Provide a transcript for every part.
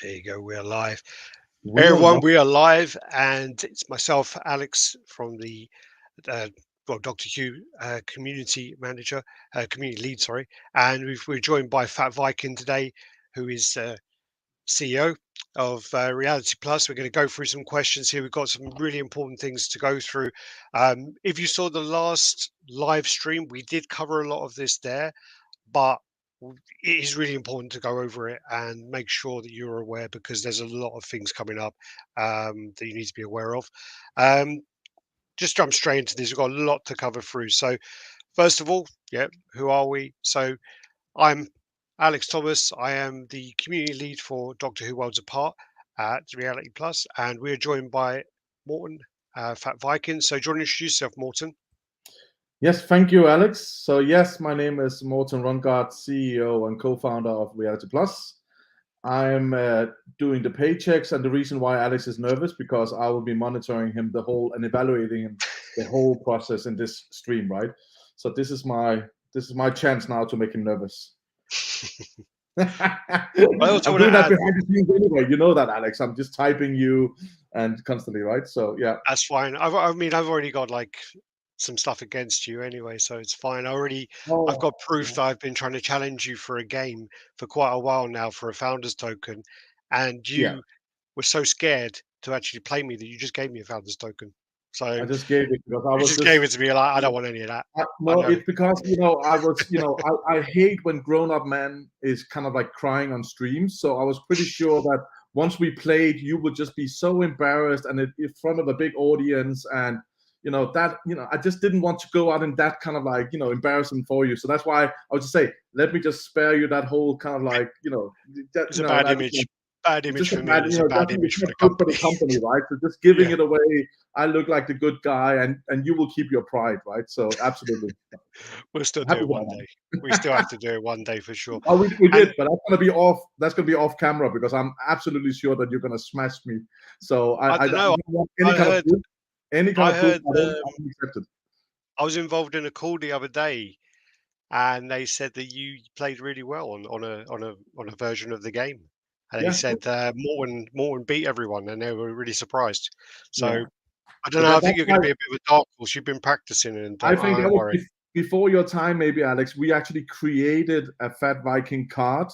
There you go. We're live. Hey We are everyone, live. we are live, and it's myself, Alex, from the uh, Doctor Who community manager, community lead, sorry, and we're joined by FatViking today, who is CEO of Reality Plus. We're going to go through some questions here. We've got some really important things to go through. If you saw the last live stream, we did cover a lot of this there, but it is really important to go over it and make sure that you're aware because there's a lot of things coming up that you need to be aware of. Um, just jump straight into this. We've got a lot to cover through. So, first of all, yeah, who are we? So, I'm Alex Thomas. I am the community lead for Doctor Who Worlds Apart at Reality Plus, and we're joined by Morten, Fat Viking. So, do you want to introduce yourself, Morten? Yes, thank you, Alex. So yes, my name is Morten Rungard, CEO and co-founder of Reality Plus. I'm doing the paychecks, and the reason why Alex is nervous because I will be monitoring him the whole and evaluating him the whole process in this stream, right? So this is my chance now to make him nervous. I also I'm want to doing that add. behind the scenes anyway. You know that, Alex. I'm just typing you and constantly, right? So yeah, That's fine. I mean, I've already got like some stuff against you anyway, so it's fine. I've oh, got proof that I've been trying to challenge you for a game for quite a while now for a founder's token, and yeah. you were so scared to actually play me that you just gave me a founder's token. So I just gave it because I you was just gave just it to me like I don't want any of that. I no, know. it's because I was I hate when grown-up man is kind of like crying on streams. So I was pretty sure that once we played, you would just be so embarrassed and in front of a big audience, and that I just didn't want to go out in that kind of like embarrassment for you. So that's why I would just say, let me just spare you that whole kind of like that It's a bad that image. Bad it's image just a for me, bad, and it's a bad doesn't, image it's for not the good for the company. company, right? So just giving Yeah. it away, I look like the good guy, and you will keep your pride, right? So absolutely We'll still do happy it for one day. We still have to do it one day for sure. that. Oh, we And did, but that's gonna be off. That's gonna be off camera because I'm absolutely sure that you're gonna smash me. So I I don't don't know. want any I kind of heard. proof. Any kind I of proof, heard. I don't accept it. I was involved in a call the other day, and they said that you played really well on a version of the game. And they Yeah, said Morton beat everyone, and they were really surprised. So yeah. I don't But know. I think that's you're going why to be a bit of a dark horse. You've been practicing, and I think that don't was worry. before your time, maybe, Alex. We actually created a Fat Viking card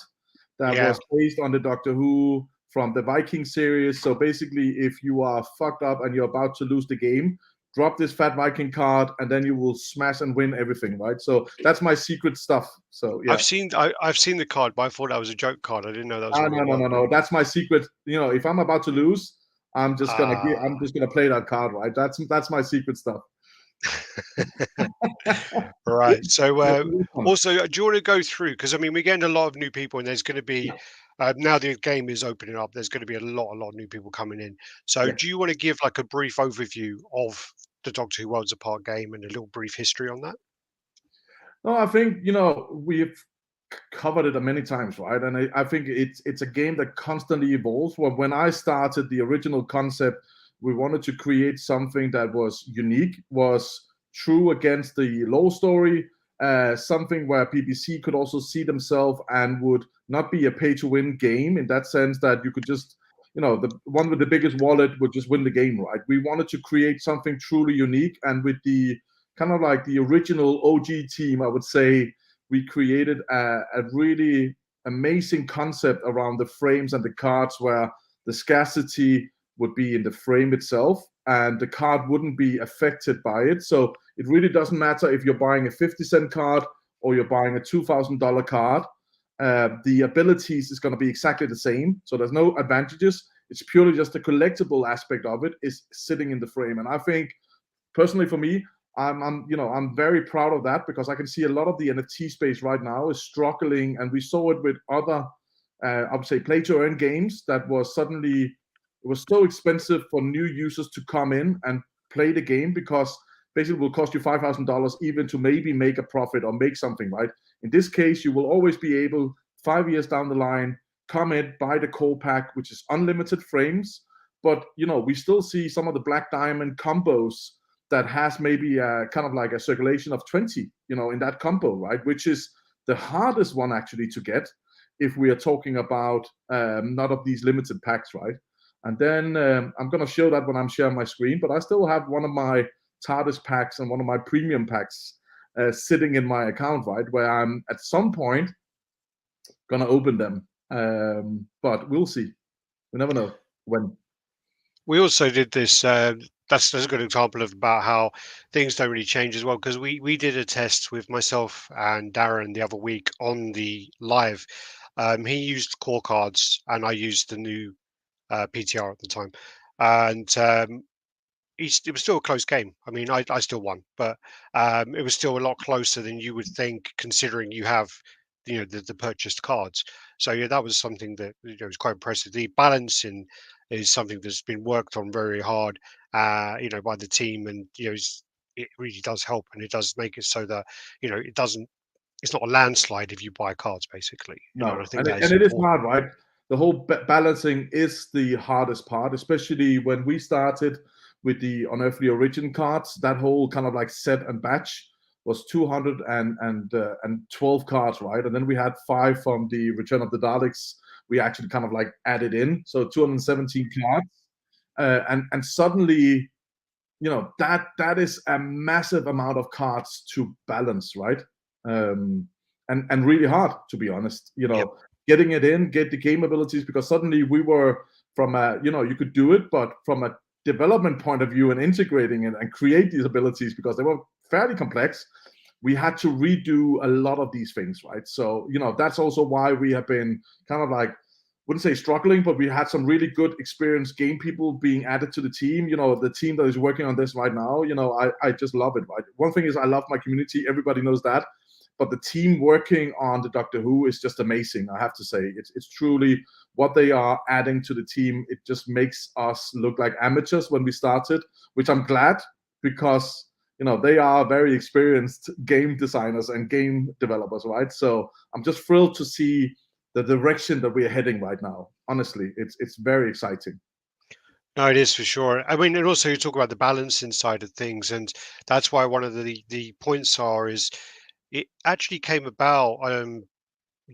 that Yeah, was based on the Doctor Who from the Viking series. So basically, if you are fucked up and you're about to lose the game, drop this Fat Viking card, and then you will smash and win everything, right? So that's my secret stuff. So yeah. I've seen the card, but I thought that was a joke card. I didn't know that was Ah, a no, real no, one. no, no. That's my secret. If I'm about to lose, Ah. I'm just gonna play that card, right? That's my secret stuff. Right. So, That's the one. also, do you want to go through? Because I mean, we're getting a lot of new people, and there's going to be Yeah, now the game is opening up. There's going to be a lot of new people coming in. So, yeah. do you want to give like a brief overview of the Doctor Who Worlds Apart game and a little brief history on that? No, I think we've covered it many times, right? And I think it's a game that constantly evolves. When I started the original concept, we wanted to create something that was unique, was true against the lore story, something where BBC could also see themselves and would not be a pay-to-win game in that sense that you could just, the one with the biggest wallet would just win the game, right? We wanted to create something truly unique, and with the kind of like the original OG team, I would say we created a really amazing concept around the frames and the cards where the scarcity would be in the frame itself and the card wouldn't be affected by it. So it really doesn't matter if you're buying a 50-cent card or you're buying a $2,000 card. The abilities is going to be exactly the same. So there's no advantages. It's purely just the collectible aspect of it is sitting in the frame. And I think personally for me, I'm very proud of that because I can see a lot of the NFT space right now is struggling, and we saw it with other, I would say, play to earn games that was suddenly it was so expensive for new users to come in and play the game because basically it will cost you $5,000 even to maybe make a profit or make something, right? In this case, you will always be able 5 years down the line come in, buy the core pack, which is unlimited frames, but we still see some of the Black Diamond combos that has maybe kind of like a circulation of 20, in that combo, right? Which is the hardest one actually to get. if we are talking about not of these limited packs, right? And then I'm going to show that when I'm sharing my screen, but I still have one of my TARDIS packs and one of my premium packs sitting in my account, right? Where I'm at some point going to open them. But we'll see. We never know when. We also did this. That's a good example of about how things don't really change as well. Because we did a test with myself and Darren the other week on the live. He used core cards, and I used the new PTR at the time, and it was still a close game. I mean, I still won, but it was still a lot closer than you would think, considering you have, the purchased cards. So yeah, that was something that was quite impressive. The balancing is something that's been worked on very hard, by the team, and it really does help, and it does make it so that it doesn't. It's not a landslide if you buy cards, basically. And I No, think and that is it is important. hard, right? The whole balancing is the hardest part, especially when we started with the Unearthly Origin cards. That whole kind of like set and batch was 212 cards, right? And then we had 5 from the Return of the Daleks. We actually kind of like added in, so 217 cards, and suddenly, that is a massive amount of cards to balance, right? And really hard, to be honest. Yep. Getting it in, get the game abilities, because suddenly we were from a, you could do it, but from a development point of view and integrating it and create these abilities, because they were fairly complex, we had to redo a lot of these things, right? So that's also why we have been kind of like, wouldn't say struggling, but we had some really good experienced game people being added to the team. The team that is working on this right now, I just love it, right? One thing is I love my community. Everybody knows that. But the team working on the Doctor Who is just amazing, I have to say. It's truly what they are adding to the team. It just makes us look like amateurs when we started, which I'm glad, because they are very experienced game designers and game developers, right? So I'm just thrilled to see the direction that we're heading right now. Honestly, it's very exciting. No, it is for sure. I mean, and also you talk about the balance inside of things, and that's why one of the points is it actually came about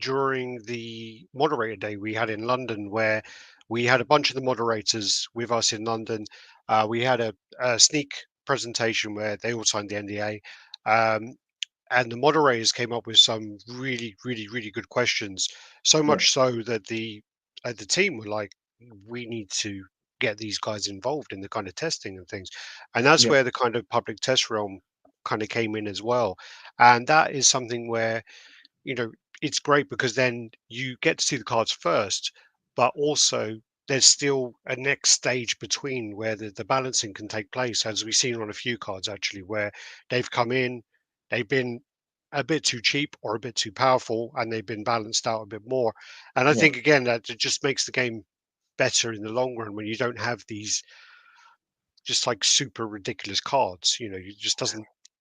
during the moderator day we had in London, where we had a bunch of the moderators with us in London. We had a sneak presentation where they all signed the NDA. And the moderators came up with some really, really, really good questions. So Yeah, much so that the team were like, we need to get these guys involved in the kind of testing and things. And that's yeah, where the kind of public test realm kind of came in as well. And that is something where, you know, it's great because then you get to see the cards first, but also there's still a next stage between where the balancing can take place, as we've seen on a few cards actually, where they've come in, they've been a bit too cheap or a bit too powerful, and they've been balanced out a bit more. And I yeah. think again that it just makes the game better in the long run when you don't have these just like super ridiculous cards. It just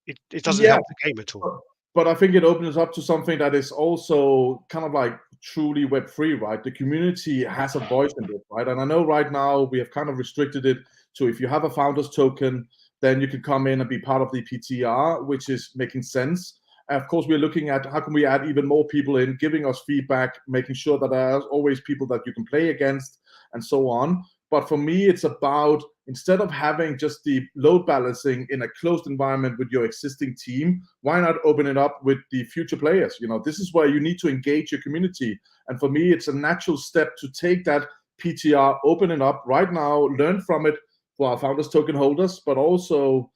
it doesn't Yeah, help the game at all. but I think it opens up to something that is also kind of like truly Web3, right? The community has a voice in it, right? And I know right now we have kind of restricted it to, if you have a founders token, then you can come in and be part of the PTR, which is making sense. And of course, we're looking at how can we add even more people in, giving us feedback, making sure that there are always people that you can play against, and so on. But for me, it's about, instead of having just the load balancing in a closed environment with your existing team, why not open it up with the future players? This is where you need to engage your community. And for me, it's a natural step to take that PTR, open it up right now, learn from it for our founders token holders, but also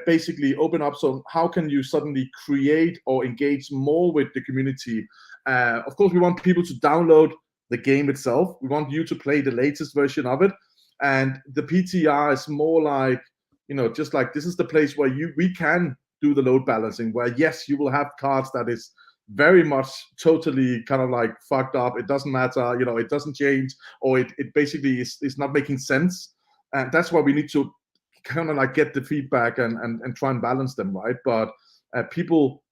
basically open up. So how can you suddenly create or engage more with the community? Of course, we want people to download the game itself. We want you to play the latest version of it. And the PTR is more like, just like, this is the place where we can do the load balancing, where yes, you will have cards that is very much totally kind of like fucked up. It doesn't matter, it doesn't change, or it basically is not making sense. And that's why we need to kind of like get the feedback and try and balance them, right? But people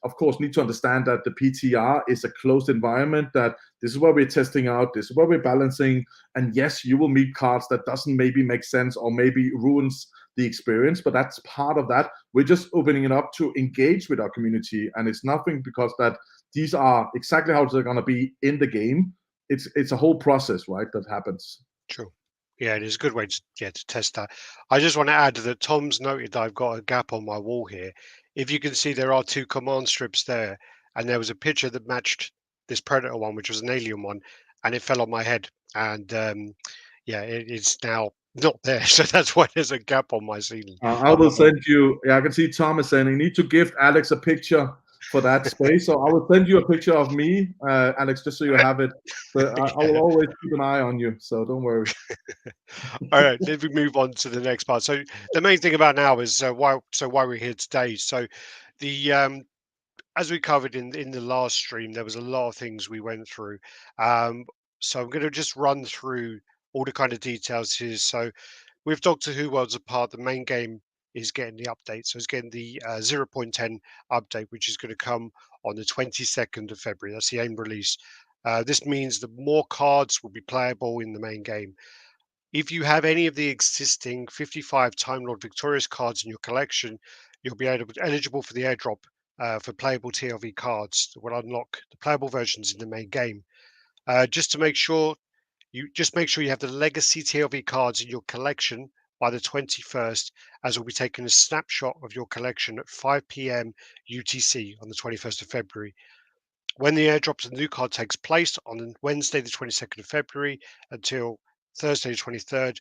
of course need to understand that the PTR is a closed environment, that this is where we're testing out, this is where we're balancing, and yes, you will meet cards that doesn't maybe make sense or maybe ruins the experience, but that's part of that. We're just opening it up to engage with our community, and it's nothing because that these are exactly how they're going to be in the game. It's a whole process, right, that happens. Sure. Yeah, it is a good way to test that. I just want to add that Tom's noted that I've got a gap on my wall here. If you can see, there are two command strips there, and there was a picture that matched this Predator one, which was an alien one, and it fell on my head. And yeah, it's now not there, so that's why there's a gap on my ceiling. I will send you. Yeah, I can see Thomas saying you need to gift Alex a picture for that space. So I will send you a picture of me, Alex, just so you have it. But I will always keep an eye on you, so don't worry. All right, let me move on to the next part. So the main thing about now is why we're here today. So the as we covered in the last stream, there was a lot of things we went through. So I'm going to just run through all the kind of details here. So with Doctor Who Worlds Apart, the main game is getting the update. So it's getting the 0.10 update, which is going to come on the 22nd of February. That's the AIM release. This means that more cards will be playable in the main game. If you have any of the existing 55 Time Lord Victorious cards in your collection, you'll be eligible for the airdrop for playable TLV cards that will unlock the playable versions in the main game. Just to make sure you have the legacy TLV cards in your collection by the 21st, as we'll be taking a snapshot of your collection at 5 p.m. UTC on the 21st of February. When the airdrop of the new card takes place on Wednesday, the 22nd of February until Thursday, the 23rd,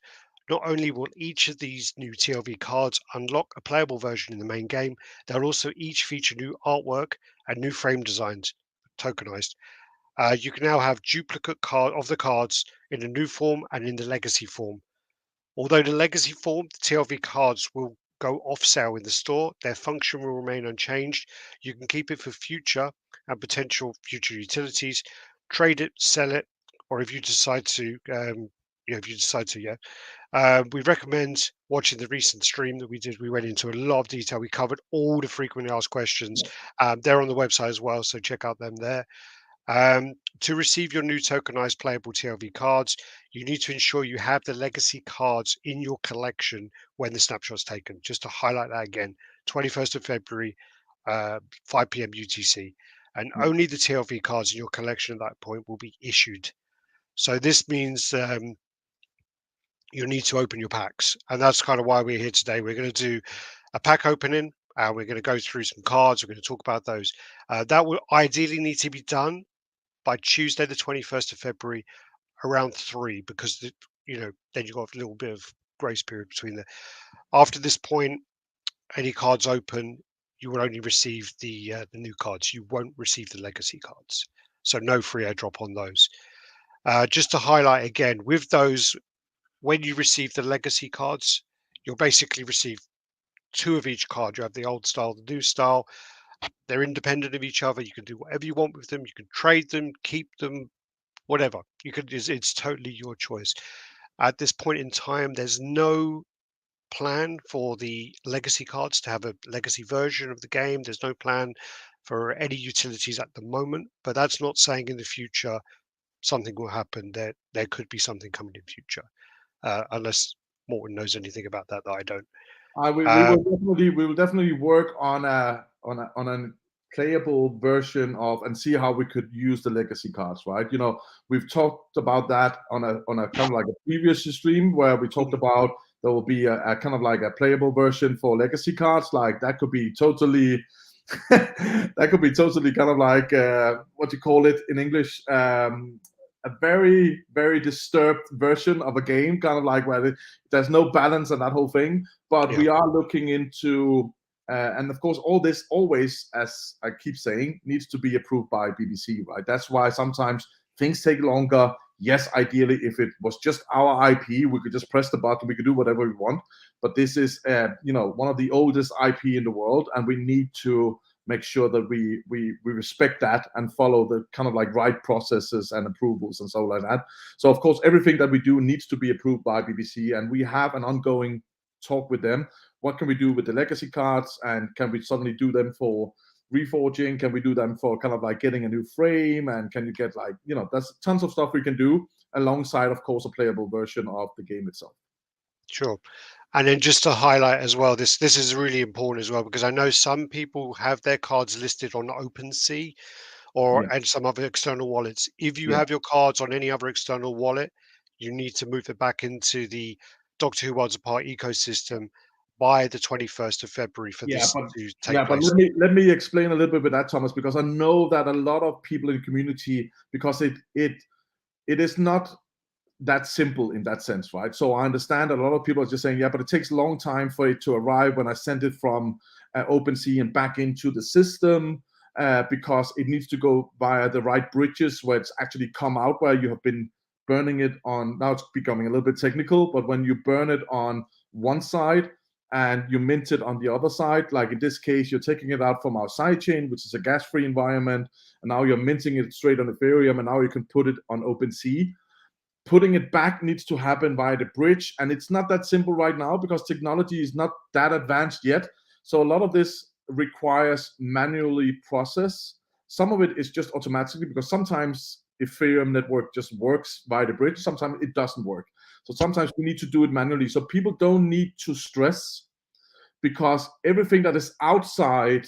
not only will each of these new TLV cards unlock a playable version in the main game, they'll also each feature new artwork and new frame designs, tokenized. You can now have duplicate of the cards in the new form and in the legacy form. Although the legacy form, the TLV cards will go off sale in the store, their function will remain unchanged. You can keep it for future and potential future utilities, trade it, sell it, or if you decide to, we recommend watching the recent stream that we did. We went into a lot of detail. We covered all the frequently asked questions. They're on the website as well, so check out them there. To receive your new tokenized playable TLV cards, you need to ensure you have the legacy cards in your collection when the snapshot's taken. Just to highlight that again, 21st of February, 5 p.m. UTC. And only the TLV cards in your collection at that point will be issued. So this means you'll need to open your packs. And that's kind of why we're here today. We're going to do a pack opening. We're going to go through some cards. We're going to talk about those. That will ideally need to be done by Tuesday, the 21st of February, around 3, because then you've got a little bit of grace period between there. After this point, any cards open, you will only receive the new cards. You won't receive the legacy cards. So no free airdrop on those. Just to highlight again, with those, when you receive the legacy cards, you'll basically receive 2 of each card. You have the old style, the new style. They're independent of each other. You can do whatever you want with them. You can trade them, keep them, whatever. You can. It's totally your choice. At this point in time, there's no plan for the legacy cards to have a legacy version of the game. There's no plan for any utilities at the moment, but that's not saying in the future something will happen. There could be something coming in future, unless Morten knows anything about that I don't. We will definitely work on a playable version of and see how we could use the legacy cards, right? We've talked about that on a kind of like a previous stream where we talked about there will be a kind of like a playable version for legacy cards. Like that could be totally that could be totally kind of like what you call it in English, a very, very disturbed version of a game, kind of like where there's no balance and that whole thing. But we are looking into, and of course, all this always, as I keep saying, needs to be approved by BBC, right? That's why sometimes things take longer. Yes, ideally, if it was just our IP, we could just press the button, we could do whatever we want. But this is, one of the oldest IP in the world, and we need to make sure that we respect that and follow the kind of like right processes and approvals and so like that. So of course, everything that we do needs to be approved by BBC, and we have an ongoing talk with them. What can we do with the legacy cards, and can we suddenly do them for reforging? Can we do them for kind of like getting a new frame? And can you get like, there's tons of stuff we can do alongside, of course, a playable version of the game itself. Sure. And then just to highlight as well, this is really important as well, because I know some people have their cards listed on OpenSea or Yeah. and some other external wallets. If you Yeah. have your cards on any other external wallet, you need to move it back into the Doctor Who Worlds Apart ecosystem by the 21st of February for Yeah, this but to take yeah, but place. let me explain a little bit with that, Thomas, because I know that a lot of people in the community, because it is not that simple in that sense, right? So I understand a lot of people are just saying, yeah, but it takes a long time for it to arrive when I send it from OpenSea and back into the system, because it needs to go via the right bridges where it's actually come out where you have been burning it on. Now it's becoming a little bit technical, but when you burn it on one side and you mint it on the other side, like in this case, you're taking it out from our sidechain, which is a gas-free environment, and now you're minting it straight on Ethereum, and now you can put it on OpenSea. Putting it back needs to happen via the bridge, and it's not that simple right now because technology is not that advanced yet. So a lot of this requires manually process. Some of it is just automatically, because sometimes Ethereum network just works via the bridge, sometimes it doesn't work. So sometimes we need to do it manually. So people don't need to stress, because everything that is outside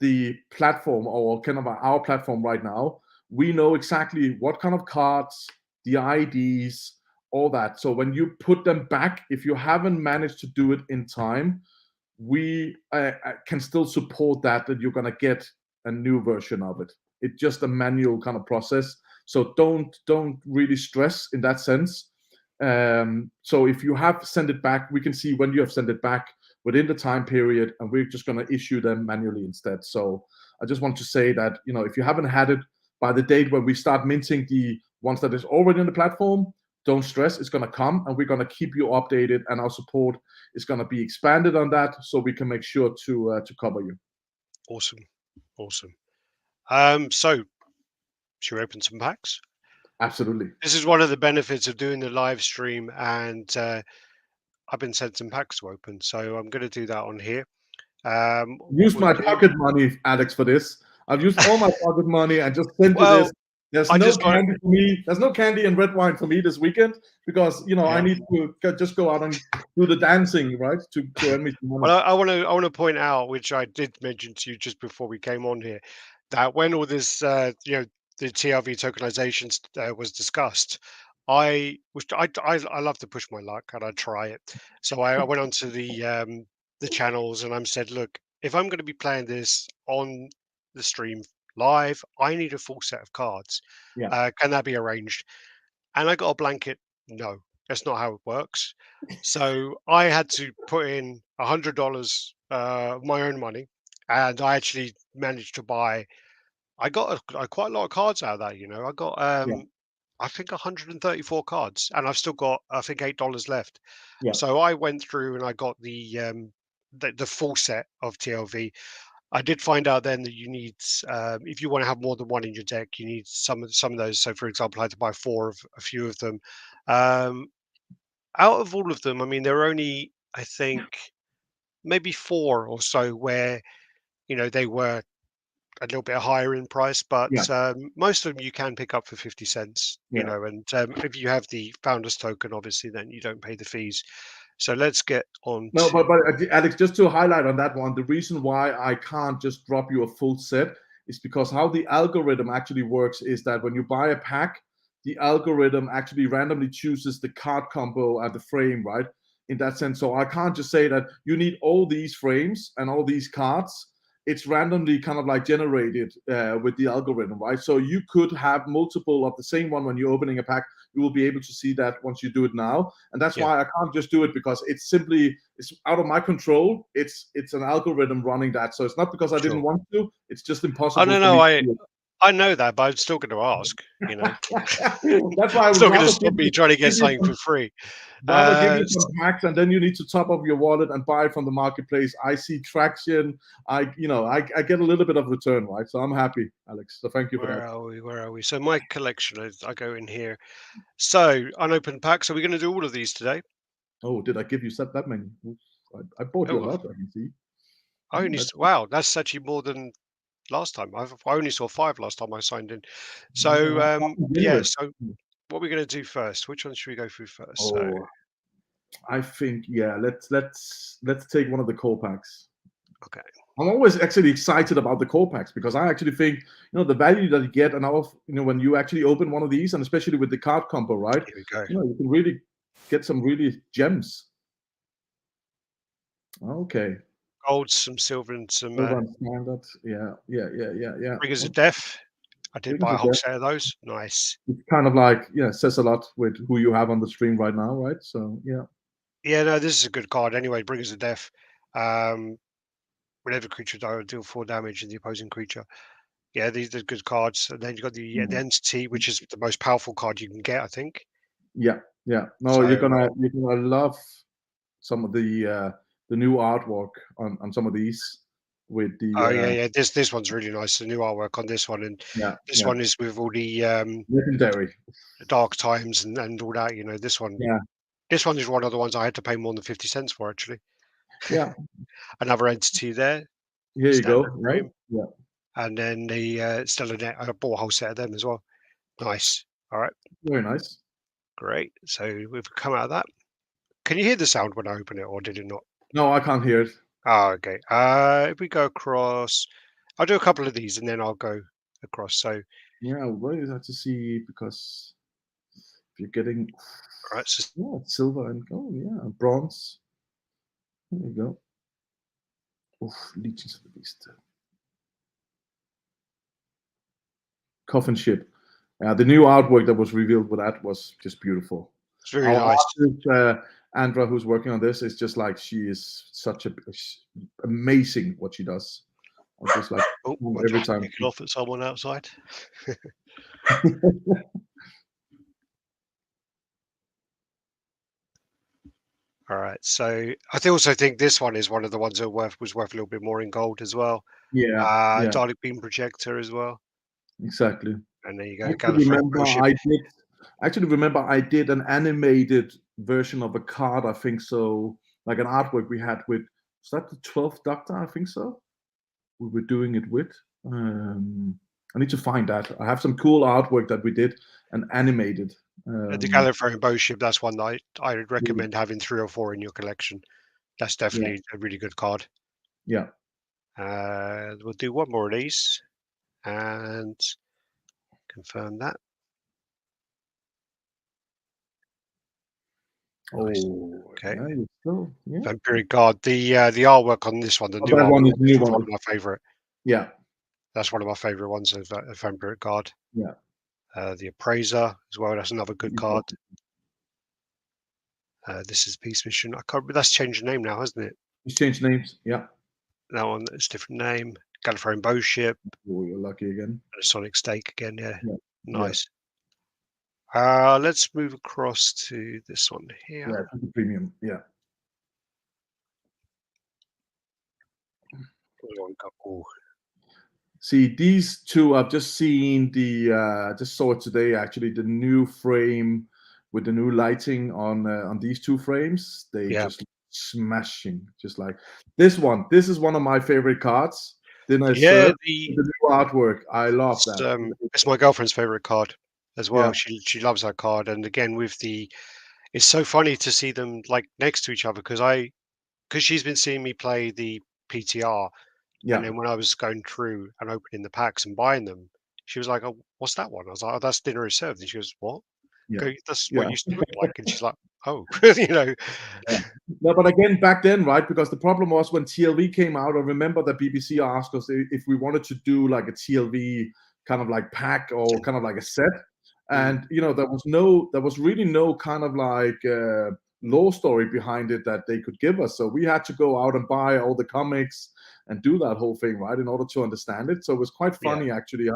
the platform, or kind of our platform right now, we know exactly what kind of cards, the IDs, all that. So when you put them back, if you haven't managed to do it in time, we can still support that you're going to get a new version of it. It's just a manual kind of process. So don't really stress in that sense. So if you have sent it back, we can see when you have sent it back within the time period, and we're just going to issue them manually instead. So I just want to say that, if you haven't had it by the date when we start minting the ones that is already on the platform, don't stress, it's going to come, and we're going to keep you updated, and our support is going to be expanded on that, so we can make sure to cover you. Awesome, awesome. So should we open some packs? Absolutely. This is one of the benefits of doing the live stream, and I've been sent some packs to open, so I'm going to do that on here. What Use we'll my do. pocket money, Alex, for this. I've used all my pocket money and just sent you this. Well, There's I no just got. candy for me. There's no candy and red wine for me this weekend, because I Yeah. need to just go out and do the dancing, right? To earn me some money. Well, I want to point out, which I did mention to you just before we came on here, that when all this, the TRV tokenization was discussed, I love to push my luck and I try it. So I went onto the channels and I said, look, if I'm going to be playing this on the stream live, I need a full set of cards. Yeah. Can that be arranged? And I got a blanket. No, that's not how it works. So I had to put in $100 of my own money, and I actually managed to buy. I got quite a lot of cards out of that. I got Yeah. I think 134 cards, and I've still got I think $8 left. Yeah. So I went through and I got the full set of TLV. I did find out then that you need, if you want to have more than one in your deck, you need some of those. So, for example, I had to buy four of a few of them. Um, Out of all of them, I mean, there are only, I think, maybe four or so where they were a little bit higher in price, Yeah. but most of them you can pick up for 50 cents. Yeah. And if you have the founders token, obviously, then you don't pay the fees. So let's get on No, but to. Alex, just to highlight on that one, the reason why I can't just drop you a full set is because how the algorithm actually works is that when you buy a pack, the algorithm actually randomly chooses the card combo and the frame, right? In that sense, so I can't just say that you need all these frames and all these cards. It's randomly kind of like generated with the algorithm, right? So you could have multiple of the same one when you're opening a pack. You will be able to see that once you do it now, and that's Yeah, why I can't just do it, because it's out of my control. It's an algorithm running that, so it's not because I didn't sure. want to. It's just I impossible don't for know. me to I do I know that, but I'm still going to ask. it. That's why I It's would not going to rather stop me trying to get give you something some for free. give Uh, you some packs, and then you need to top up your wallet and buy it from the marketplace. I see traction. I get a little bit of return, right? So I'm happy, Alex. So thank you for that. where are we? Where are we? So my collection is. I go in here. So unopened packs. Are we going to do all of these today? Oh, did I give you that many? Oops. I bought you a Oh, lot. I can see. I only. Wow, that's actually more than last time. I only saw 5 last time I signed in. Yeah, So I'm yeah. generous. So what are we going to do first? Which one should we go through first? So Oh, I think, yeah. Let's take one of the core packs. okay. I'm always actually excited about the core packs, because I actually think, the value that you get, and when you actually open one of these, and especially with the card combo, right? Here we go. You can really get some really gems. Okay. Gold, some silver, and some Silver and standard. Yeah. Triggers of Death. I did Triggers buy a of whole Death. set of those. Nice. It's kind of like, says a lot with who you have on the stream right now, right? So yeah. Yeah, no, this is a good card anyway. Bringers of Death. Whenever creature die, deal 4 damage to the opposing creature. Yeah, these are good cards. And then you've got the Entity, which is the most powerful card you can get, I think. Yeah. No, So, you're gonna love some of the new artwork on some of these with the oh yeah. This one's really nice. The new artwork on this one, and this one is with all the legendary dark times and all that. This one. Yeah. This one is one of the ones I had to pay more than 50 cents for, actually. Yeah. Another Entity there. Here you go. Frame. Yeah. And then the Stellar Net. I bought a whole set of them as well. Nice. All right. Very nice. Great. So we've come out of that. Can you hear the sound when I open it, or did it not? No, I can't hear it. Oh, okay. If we go across, I'll do a couple of these and then I'll go across. So yeah, what is that to see? Because if you're getting right, so silver and gold, bronze. There you go. Oof, Legions of the Beast. Coffin Ship. The new artwork that was revealed with that was just beautiful. It's very nice. Artist, Andra, who's working on this, is just like, she is such amazing what she does. I'm just like, every time. Kick it off at someone outside. All right. So I also think this one is one of the ones that was worth a little bit more in gold as well. Yeah. Dalek Beam Projector as well. Exactly. And there you go. I actually remember I did an animated version of a card, I think so, like an artwork we had with, was that the 12th Doctor? I think so. We were doing it with. I need to find that. I have some cool artwork that we did and animated. The Gallifreyan Bow Ship, that's one that I would recommend having 3 or 4 in your collection. That's definitely a really good card. Yeah. We'll do one more of these and confirm that. Nice. Okay. Vampiric Guard. The artwork on this one, the new one is new one of my favorite. Yeah. That's one of my favorite ones of Vampiric Guard. Yeah. The Appraiser as well. That's another good card. This is Peace Mission. I can't remember. That's changed the name now, hasn't it? It's changed names. Yeah. That one is different name. Gallifreyan Bow Ship. Oh, you're lucky again. And a Sonic Stake again. Yeah. Nice. Yeah. Let's move across to this one here. Yeah, the premium. Yeah. Oh. See, these two, I've just seen just saw it today actually, the new frame with the new lighting on these two frames. They just smashing, just like this one. This is one of my favorite cards. The new artwork. I love that. It's my girlfriend's favorite card as well. Yeah. She loves that card, and again with it's so funny to see them like next to each other because she's been seeing me play the PTR. Yeah. And then when I was going through and opening the packs and buying them, she was like, "Oh, what's that one?" I was like, "Oh, that's Dinner is Served." And she goes, "What?" Yeah. That's what it used to look like. And she's like, "Oh," Yeah. No, but again, back then, right? Because the problem was when TLV came out. I remember the BBC asked us if we wanted to do like a TLV kind of like pack or kind of like a set, and there was really no kind of like lore story behind it that they could give us. So we had to go out and buy all the comics and do that whole thing, right, in order to understand it. So it was quite funny actually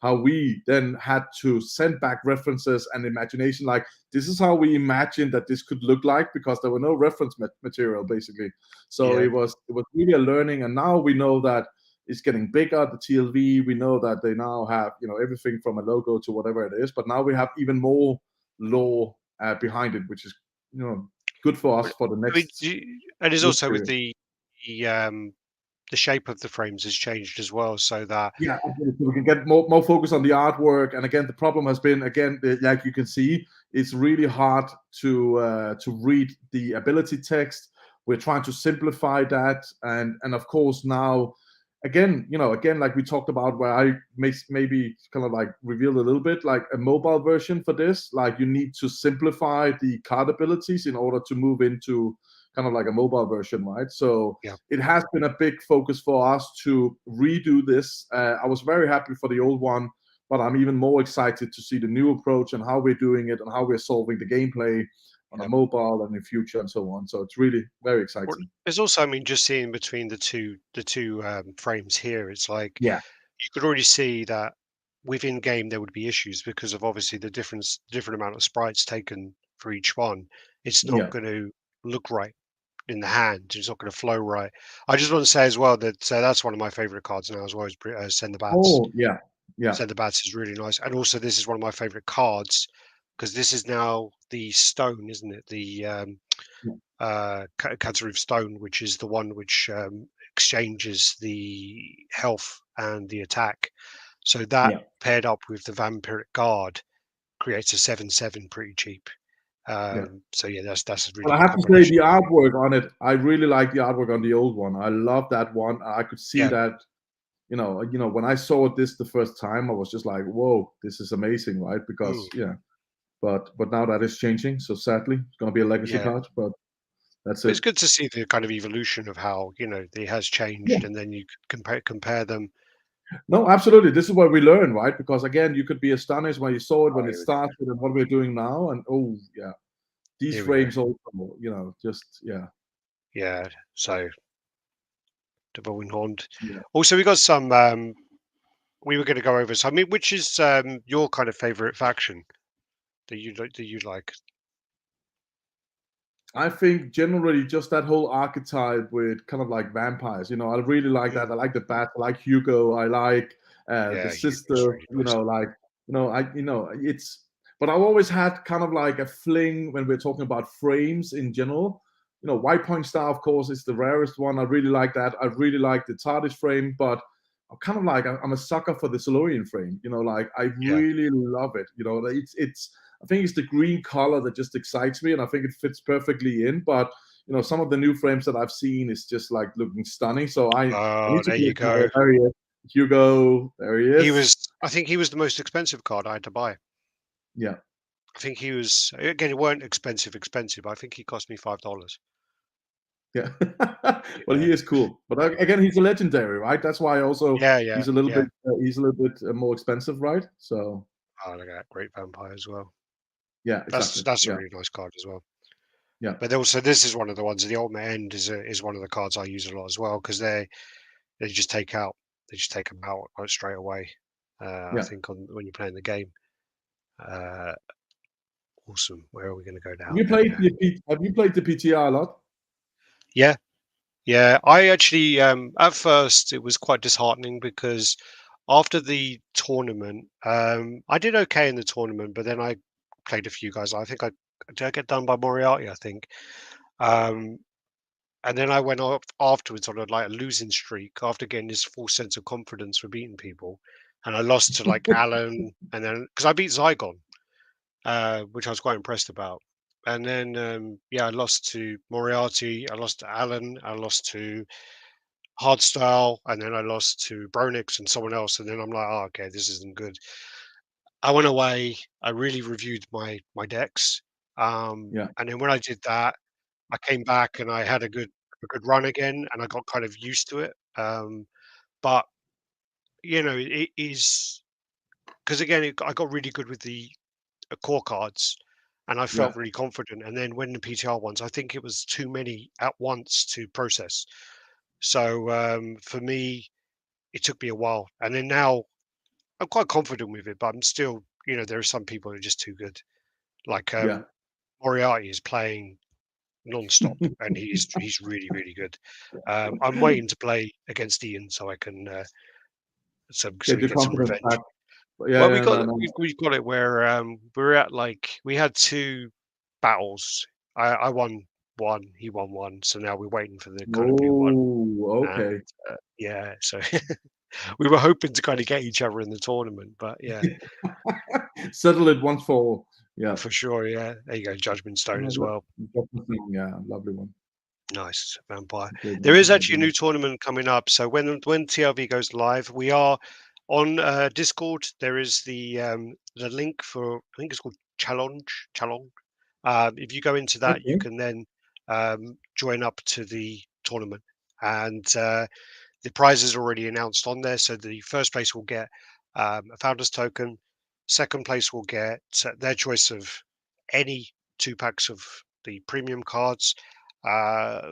how we then had to send back references and imagination, like this is how we imagined that this could look like, because there were no reference material basically. So it was really a learning, and now we know that it's getting bigger, the TLV. We know that they now have everything from a logo to whatever it is, but now we have even more lore behind it, which is good for us for the next. And it's also with the shape of the frames has changed as well, so that we can get more focus on the artwork. And again, the problem has been, like you can see, it's really hard to read the ability text, we're trying to simplify that, and of course now, again, like we talked about, where I maybe kind of like revealed a little bit, like a mobile version for this. Like you need to simplify the card abilities in order to move into kind of like a mobile version, right? So Yeah. it has been a big focus for us to redo this. I was very happy for the old one, but I'm even more excited to see the new approach and how we're doing it and how we're solving the gameplay on a Yeah. mobile and in future and so on. So it's really very Well, exciting. there's also, I mean, just seeing between the two frames here, it's like Yeah, you could already see that within game there would be issues because of obviously the different amount of sprites taken for each one. It's not yeah. going to look right in the hand. It's not going to flow right. I just want to say as well that that's one of my favorite cards now as well as Send the Bats. Oh, yeah, yeah, Send the Bats is really nice, and also this is one of my favorite cards because this is now the stone, isn't it? The yeah, Cancer Stone, which is the one which exchanges the health and the attack. So that yeah. paired up with the Vampiric Guard creates a 7/7 pretty cheap. Yeah. So yeah, that's a But really I good have to say combination. the artwork on it, I really like the artwork on the old one. I love that one. I could see Yeah, that, when I saw this the first time, I was just like, whoa, this is amazing, right? mm, Because yeah, but now that is changing. So sadly, it's gonna be a legacy yeah. card, but that's But it. it's good to see the kind of evolution of how it has Yeah. changed, and then you could compare them. No, absolutely. This is what we learn, right? Because again, you could be astonished when you saw it Oh, when it started and what we're doing now. And oh yeah, these here we go. frames also, just yeah. Yeah. So the Bowling Horn. Yeah. Also, we got some. We were going to go over. So I mean, which is your kind of favorite faction that you like? I think generally just that whole archetype with kind of like vampires, I really like that. Mm, I like the bat, I like Hugo, I like the yeah, Hugo's sister, really nice. it's, but I've always had kind of like a fling when we're talking about frames in general. White Point Star, of course, is the rarest one. I really like that. I really like the TARDIS frame, but I'm kind of like, I'm a sucker for the Solarian frame. Like I Yeah. really love it. It's I think it's the green color that just excites me, and I think it fits perfectly in. But some of the new frames that I've seen is just like looking stunning. So I Oh, need to there get you go. there he is. Hugo, there he He is. was. I think he was the most expensive card I had to buy. Yeah, I think he was. Again, it weren't expensive. I think he cost me $5. yeah. Well, Yeah. he is cool, but again, he's a legendary, right? That's why also Yeah. Yeah. Yeah. he's a little bit more expensive, right? So Oh, look at that great vampire as well. yeah, That's exactly. that's a Yeah, really nice card as well. yeah, But also, this is one of the ones. The Ultimate End is one of the cards I use a lot as well because they just take out they just take them out like, straight away. I yeah. think on when you're playing the game. Uh, awesome. Where are we going to go Have now? you There we played go. have you played the PTR a lot? Yeah, yeah. I actually at first it was quite disheartening because after the tournament, I did okay in the tournament, but then I played a few guys. I think I did I get done by Moriarty, I think. Um, and then I went off afterwards on a losing streak after getting this full sense of confidence for beating people, and I lost to like Alan, and then because I beat Zygon, which I was quite impressed about. And then, yeah, I lost to Moriarty, I lost to Alan, I lost to Hardstyle, and then I lost to Bronix and someone else. And then I'm like, oh, okay, this isn't good. I went away. I really reviewed my decks, Yeah, and then when I did that, I came back and I had a good run again, and I got kind of used to it. But it is because again, I got really good with the core cards, and I yeah, felt really confident. And then when the PTR ones, I think it was too many at once to process. So for me, it took me a while. And then now I'm quite confident with it, but I'm still, there are some people who are just too good. Like yeah. Moriarty is playing non-stop, and he's really really good. I'm waiting to play against Ian so I can so Get we can your get some confidence back. revenge. Yeah, Well, yeah, no, no. we've got it where we're at we had two battles. I won one, he won one, so now we're waiting for the kind of new one. Oh, And okay. yeah, so we were hoping to kind of get each other in the tournament, but yeah, Settle it once for all. Yeah. for sure. Yeah, there you go, Judgment Stone Yeah, as well. yeah, lovely one. Nice vampire. Great There is vampire actually a game. new tournament coming up. So when TLV goes live, we are on Discord. There is the link for, I think it's called Challenge. If you go into that, you Okay. can then join up to the tournament, and the prize is already announced on there. So the first place will get a founders token. Second place will get their choice of any 2 packs of the premium cards.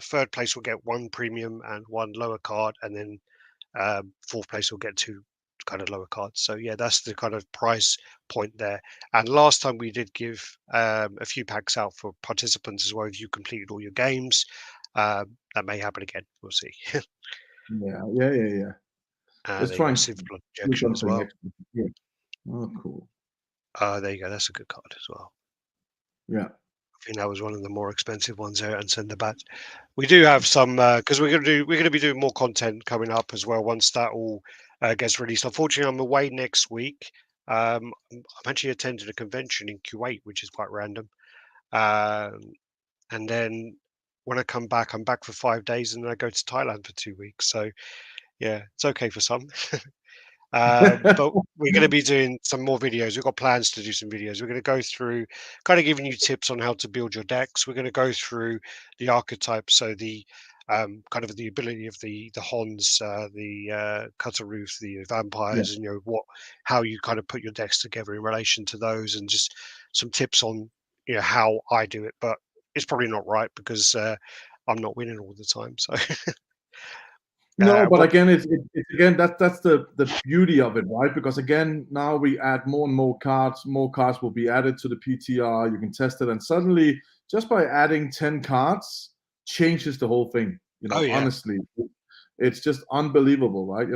Third place will get 1 premium and 1 lower card, and then fourth place will get 2 kind of lower cards. So yeah, that's the kind of prize point there. And last time we did give a few packs out for participants as well. If you completed all your games, that may happen again. We'll see. Yeah. Let's There you try go. and Synth blood do injection as something well. extra. Yeah. Oh, cool. There you go. That's a good card as well. Yeah. I think that was one of the more expensive ones there, and send the bat. We do have some because we're gonna be doing more content coming up as well once that all gets released. Unfortunately, I'm away next week. I'm actually attending a convention in Kuwait, which is quite random. And then when I come back, I'm back for 5 days, and then I go to Thailand for 2 weeks. So yeah, it's okay for some. But we're going to be doing some more videos. We've got plans to do some videos. We're going to go through kind of giving you tips on how to build your decks. We're going to go through the archetypes, so the kind of the ability of the Hons, the Cutter Roof, the Yeah. vampires, and how you kind of put your decks together in relation to those, and just some tips on how I do it. But it's probably not right because I'm not winning all the time. So No, but what? again, it's again that's the beauty of it, right? Because again, now we add more and more cards. More cards will be added to the PTR. You can test it, and suddenly, just by adding 10 cards, changes the whole thing. Oh yeah. Honestly, it's just unbelievable, right?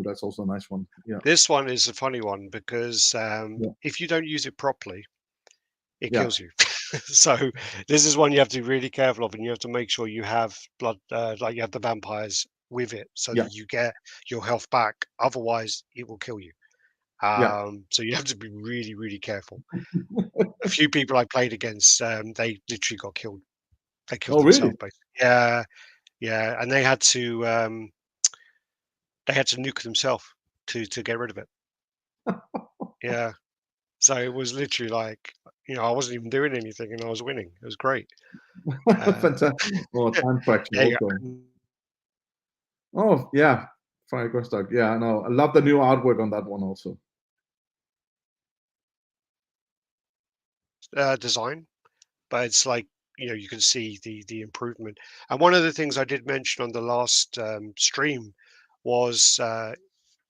That's also a nice one. Yeah, This one is a funny one because yeah, if you don't use it properly, it yeah, kills you. So this is one you have to be really careful of, and you have to make sure you have blood, like you have the vampires with it, so yeah, that you get your health back. Otherwise, it will kill you. yeah. So you have to be really, really careful. A few people I played against, they literally got killed. They killed Oh, really? themselves, basically. Yeah, yeah, and they had to nuke themselves to get rid of it. Yeah. So it was literally like, I wasn't even doing anything and I was winning. It was great. Uh, Fantastic. Oh, time fracture there you also. go. Oh, yeah. Fire Stock. Yeah, I know. I love the new artwork on that one also. Design, but it's like, you can see the improvement. And one of the things I did mention on the last stream was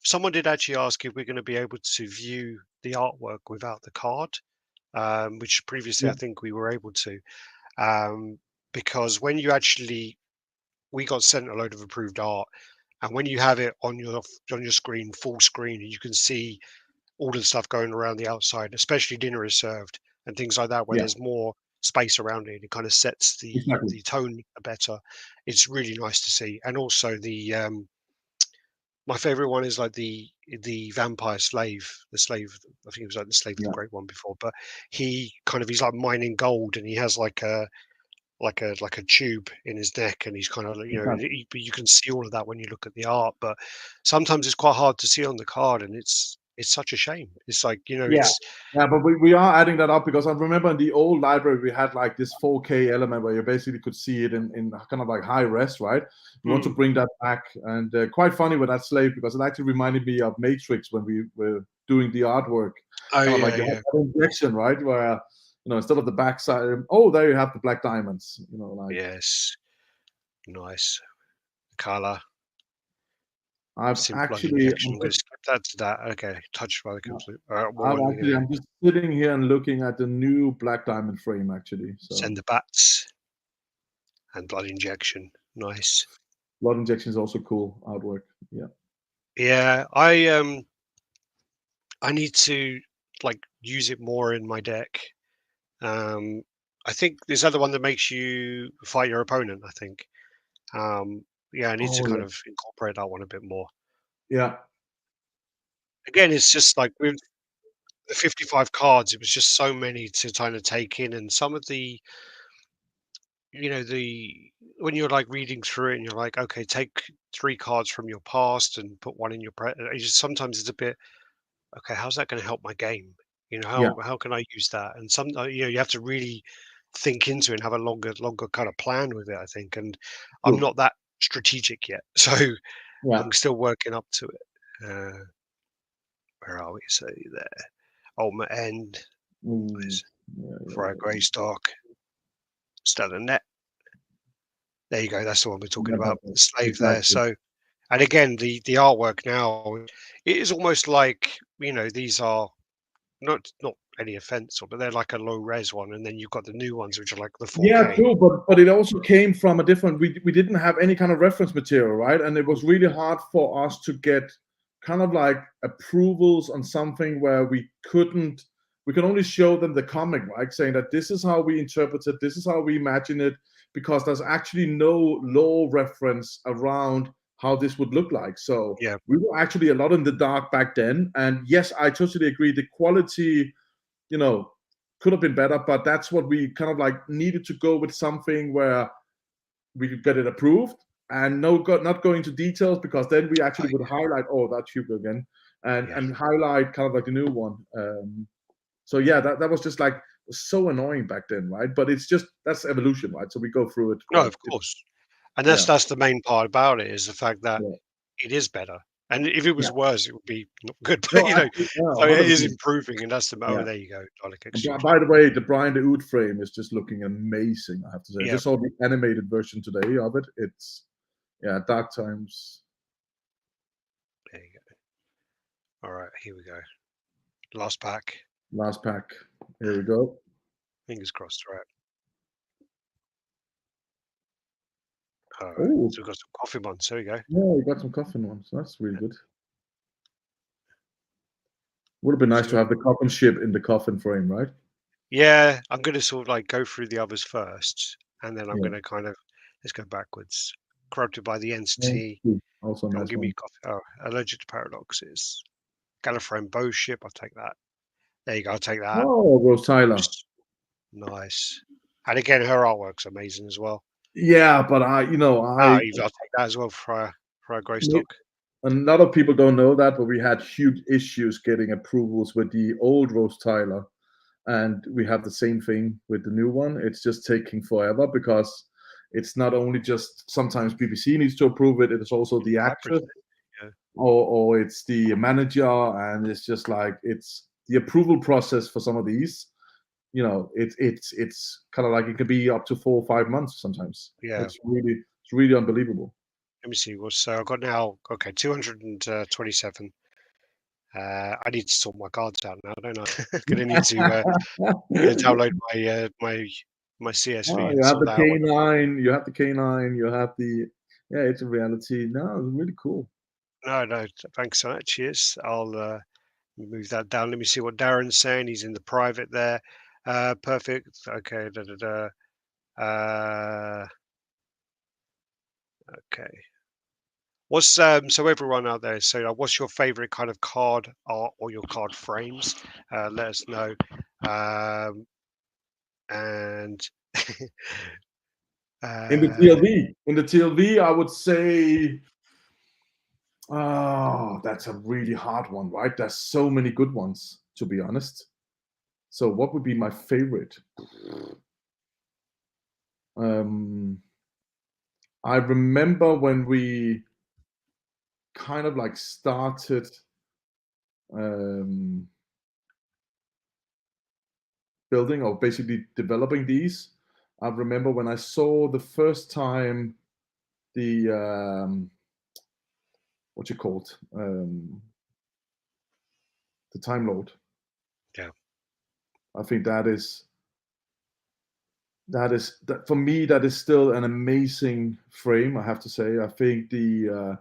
someone did actually ask if we're going to be able to view the artwork without the card, which previously Yeah, I think we were able to, um, because we got sent a load of approved art. And when you have it on your screen, full screen, you can see all the stuff going around the outside, especially dinner is served and things like that, where yeah, there's more space around it. It kind of sets the exactly. the tone better. It's really nice to see. And also my favorite one is like the vampire slave, the slave. I think it was like the slave of the Yeah, great one before, but he's like mining gold, and he has like a tube in his neck, and he's kind of exactly. but you can see all of that when you look at the art, but sometimes it's quite hard to see on the card, and it's such a shame. It's like Yeah. it's Yeah, but we are adding that up because I remember in the old library we had like this 4K element where you basically could see it in kind of like high res, right? We want to mm. bring that back, and quite funny with that slave because it actually reminded me of Matrix when we were doing the artwork. Oh Kind of like yeah, you have yeah. that injection, right? Where instead of the backside, oh, there you have the black diamonds. Like Yes, nice color. I've Synth blood actually, injection. I'm going to skip that to that. Okay, touched by the complete warning. I'm just sitting here and looking at the new black diamond frame actually. So Send the bats and blood injection. Nice. blood injection is also cool artwork. Yeah. Yeah, I need to like use it more in my deck. Um, I think there's other one that makes you fight your opponent, I think. Yeah, I need to Oh kind yeah. of incorporate that one a bit more. Yeah. Again, it's just like with the 55 cards, it was just so many to kind of take in, and some of the when you're like reading through it and you're like, okay, take 3 cards from your past and put one in your sometimes it's a bit, okay, how's that going to help my game? Yeah, How can I use that? And you have to really think into it and have a longer kind of plan with it, I think. And I'm true. not that strategic yet, so Yeah. I'm still working up to it. Where are we? So there, ultimate end. Mm, There's yeah, for our grey stock, stellar net. There you go. That's the one we're talking about. yeah. The slave there. Exactly. So, and again, the artwork now, it is almost like these are not any offense, but they're like a low res one, and then you've got the new ones which are like the Yeah, 4K. true, but it also came from a different. We didn't have any kind of reference material, right? And it Mm, was really hard for us to get kind of like approvals on something where we couldn't. We can only show them the comic, right? Saying that this is how we interpret it, this is how we imagine it, because there's actually no law reference around how this would look like. So yeah, we were actually a lot in the dark back then. And yes, I totally agree. The quality, you know, could have been better, but that's what we kind of like needed to go with something where we could get it approved and not go into details, because then we actually would highlight, oh, that's Hugo again, yeah. and highlight kind of like the new one. So yeah, that was just like so annoying back then, right? But it's just that's evolution, right? So we go through it No, quite. of course, and Yeah, that's the main part about it is the fact that yeah, it is better. And if it yeah. was worse, it would be not good. No, But absolutely, yeah, so it is 100%. improving, and that's oh, Yeah. there you go, Dalek And Execution. by the way, the Brian the Ood frame is just looking amazing, I have to say. I Yeah, just saw the animated version today of it. It's yeah, Dark Times. there you go. All right, here we go. Last pack. Last pack. Here we go. Fingers crossed. All right. All right. Oh, So we've got some coffee ones. There we go. yeah, we got some coffin ones. That's really good. Would have been nice to have the coffin ship in the coffin frame, right? Yeah, I'm going to sort of like go through the others first, and then I'm Yeah. going to kind of let's go backwards. Corrupted by the Thank entity. you. Also a Come on, nice give me one. coffee. Oh, allergic to paradoxes. Gallifreyan bow ship. I'll take that. There you go. I'll take that. Oh, Rose Tyler. Nice. And again, her artwork's amazing as well. Yeah, but I I'll take that as well for our grey stock. a lot of people don't know that, but we had huge issues getting approvals with the old Rose Tyler, and we have the same thing with the new one. It's just taking forever because it's not only just sometimes BBC needs to approve it; it is also the actress, Yeah. or it's the manager, and it's just like it's the approval process for some of these. It's kind of like it could be up to 4 or 5 months sometimes. Yeah. It's really unbelievable. Let me see. So I've got now, okay, 227. I need to sort my cards out now, don't I? I'm gonna need to download my CSV Oh, and you have sort the that one. K9, you have the K9, you have the yeah, it's a reality. No, it's really cool. No, thanks so much. Cheers. I'll move that down. Let me see what Darren's saying. He's in the private there. Perfect. Okay. Okay. What's so everyone out there? So, what's your favorite kind of card art or your card frames? Let us know. And In the TLV, I would say, oh, that's a really hard one, right? There's so many good ones, to be honest. So, what would be my favorite? I remember when we kind of like started um, building or basically developing these. I remember when I saw the first time the what you called the Time Lord. yeah, I think that for me that is still an amazing frame. I have to say. I think the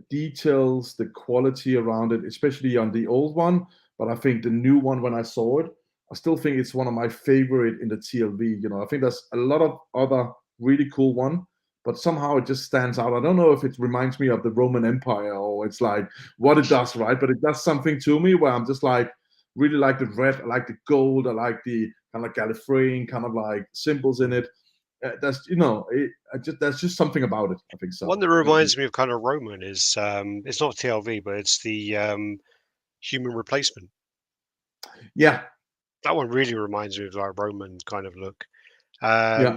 details, the quality around it, especially on the old one, but I think the new one when I saw it, I still think it's one of my favorite in the TLV. I think there's a lot of other really cool one, but somehow it just stands out. I don't know if it reminds me of the Roman Empire or it's like what it does, right? But it does something to me where I'm just like really like the red, I like the gold, I like the kind of like Gallifreyan kind of like symbols in it. That's there's just something about it. I think so. One that reminds me of kind of Roman is it's not TLV, but it's the human replacement. Yeah, That one really reminds me of like Roman kind of look. yeah,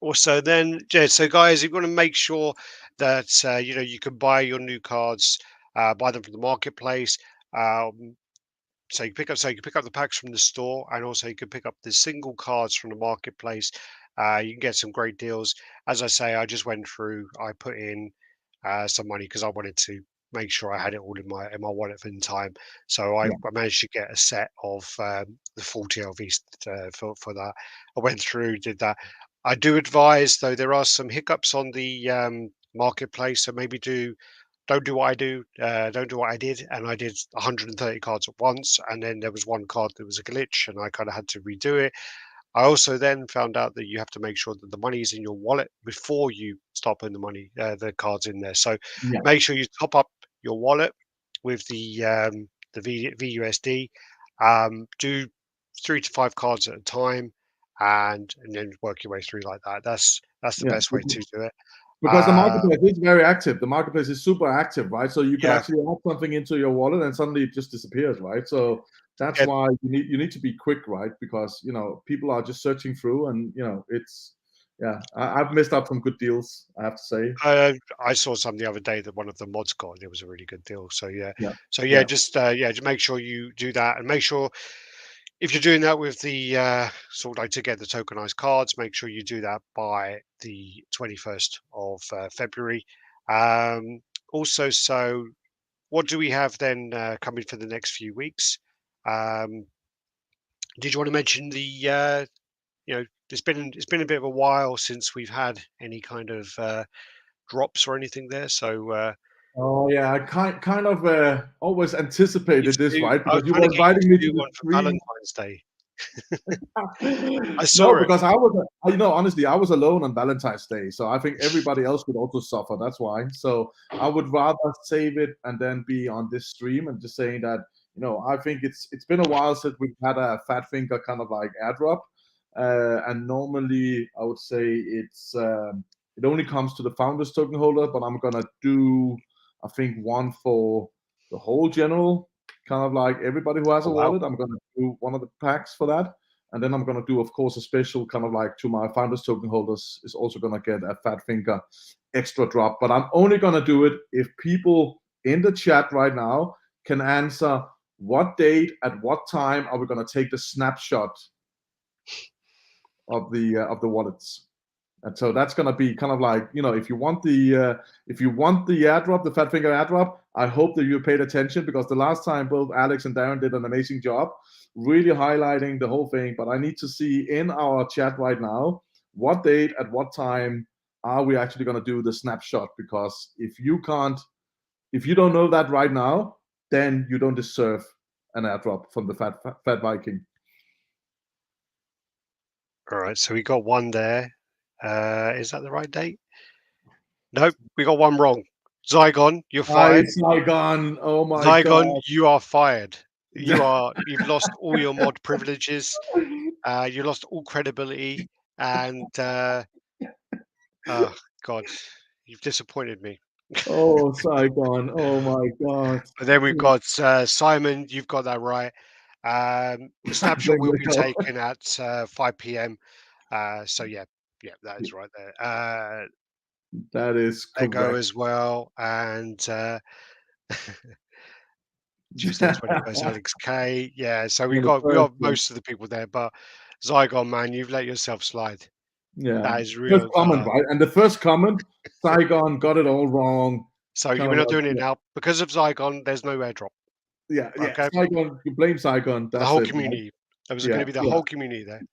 Also, then, yeah, so guys, you've got to make sure that you can buy your new cards, buy them from the marketplace. Um, so you can pick up the packs from the store, and also you can pick up the single cards from the marketplace. You can get some great deals. As I say, I just went through. I put in some money because I wanted to make sure I had it all in my wallet in time. So I, yeah, I managed to get a set of the full TLVs for that. I went through, did that. I do advise though there are some hiccups on the marketplace, so maybe don't do what I do. Don't do what I did, and I did 130 cards at once, and then there was one card that was a glitch, and I kind of had to redo it. I also then found out that you have to make sure that the money is in your wallet before you start putting the cards in there. So yeah, make sure you top up your wallet with the VUSD. Do 3 to 5 cards at a time, and then work your way through like that. That's the yeah. best way to do it. Because the Uh, marketplace is very active. The marketplace is super active, right? So you could yeah, actually add something into your wallet and suddenly it just disappears, right? So that's yeah, why you need to be quick, right? Because people are just searching through, and it's I've missed out some good deals, I have to say. I saw some the other day that one of the mods got. It was a really good deal. So yeah, Yeah, yeah, yeah, just make sure you do that, and make sure if you're doing that with the sort of like to get the tokenized cards, make sure you do that by the 21st of February. Um, Also, so what do we have then coming for the next few weeks? Um, did you want to mention the it's been a bit of a while since we've had any kind of drops or anything there. So Oh yeah, I kind of always you anticipated this, two, right? I was Because you trying were to get you inviting me to to do the one for stream. Valentine's Day. I No, saw it. because honestly, I was alone on Valentine's Day, so I think everybody else would also suffer. That's why. So I would rather save it and then be on this stream and just saying that, I think it's been a while since we've had a FatViking kind of like airdrop, and normally I would say it only comes to the founders token holder, but I'm gonna do I think one for the whole general, kind of like everybody who has Oh a wow. wallet. I'm gonna do one of the packs for that. And then I'm going to do, of course, a special kind of like to my founders token holders is also going to get a fat finger extra drop. But I'm only going to do it if people in the chat right now can answer what date at what time are we going to take the snapshot of the wallets. And so that's going to be kind of like, if you want the airdrop, the fat finger airdrop, I hope that you paid attention, because the last time both Alex and Darren did an amazing job really highlighting the whole thing. But I need to see in our chat right now what date at what time are we actually going to do the snapshot, because if you don't know that right now, then you don't deserve an airdrop from the FatViking. All right. So we got one there. Is that the right date? Nope, we got one wrong. Zygon, you're Hi, fired. Saigon. Oh my Zygon, God. you are fired. You've lost all your mod privileges. You lost all credibility, and oh God, you've disappointed me. Oh, Saigon. Oh my God. But then we've got Simon. You've got that right. The snapshot There will you be go. taken at 5 p.m. So yeah, that is right there. That is Lego correct. as well, and Tuesday 21st, Alex K. Yeah, so On the we first got one. most of the people there, but Zygon, man, you've let yourself slide. Yeah. That is First real. comment, right? And the first comment, Saigon got it all wrong. So Kind you're of not like, doing it now because of Zygon. There's no airdrop. yeah. Okay, Saigon, you blame Saigon. the That's whole it, right? community. There was going Yeah, to be the yeah. whole community there.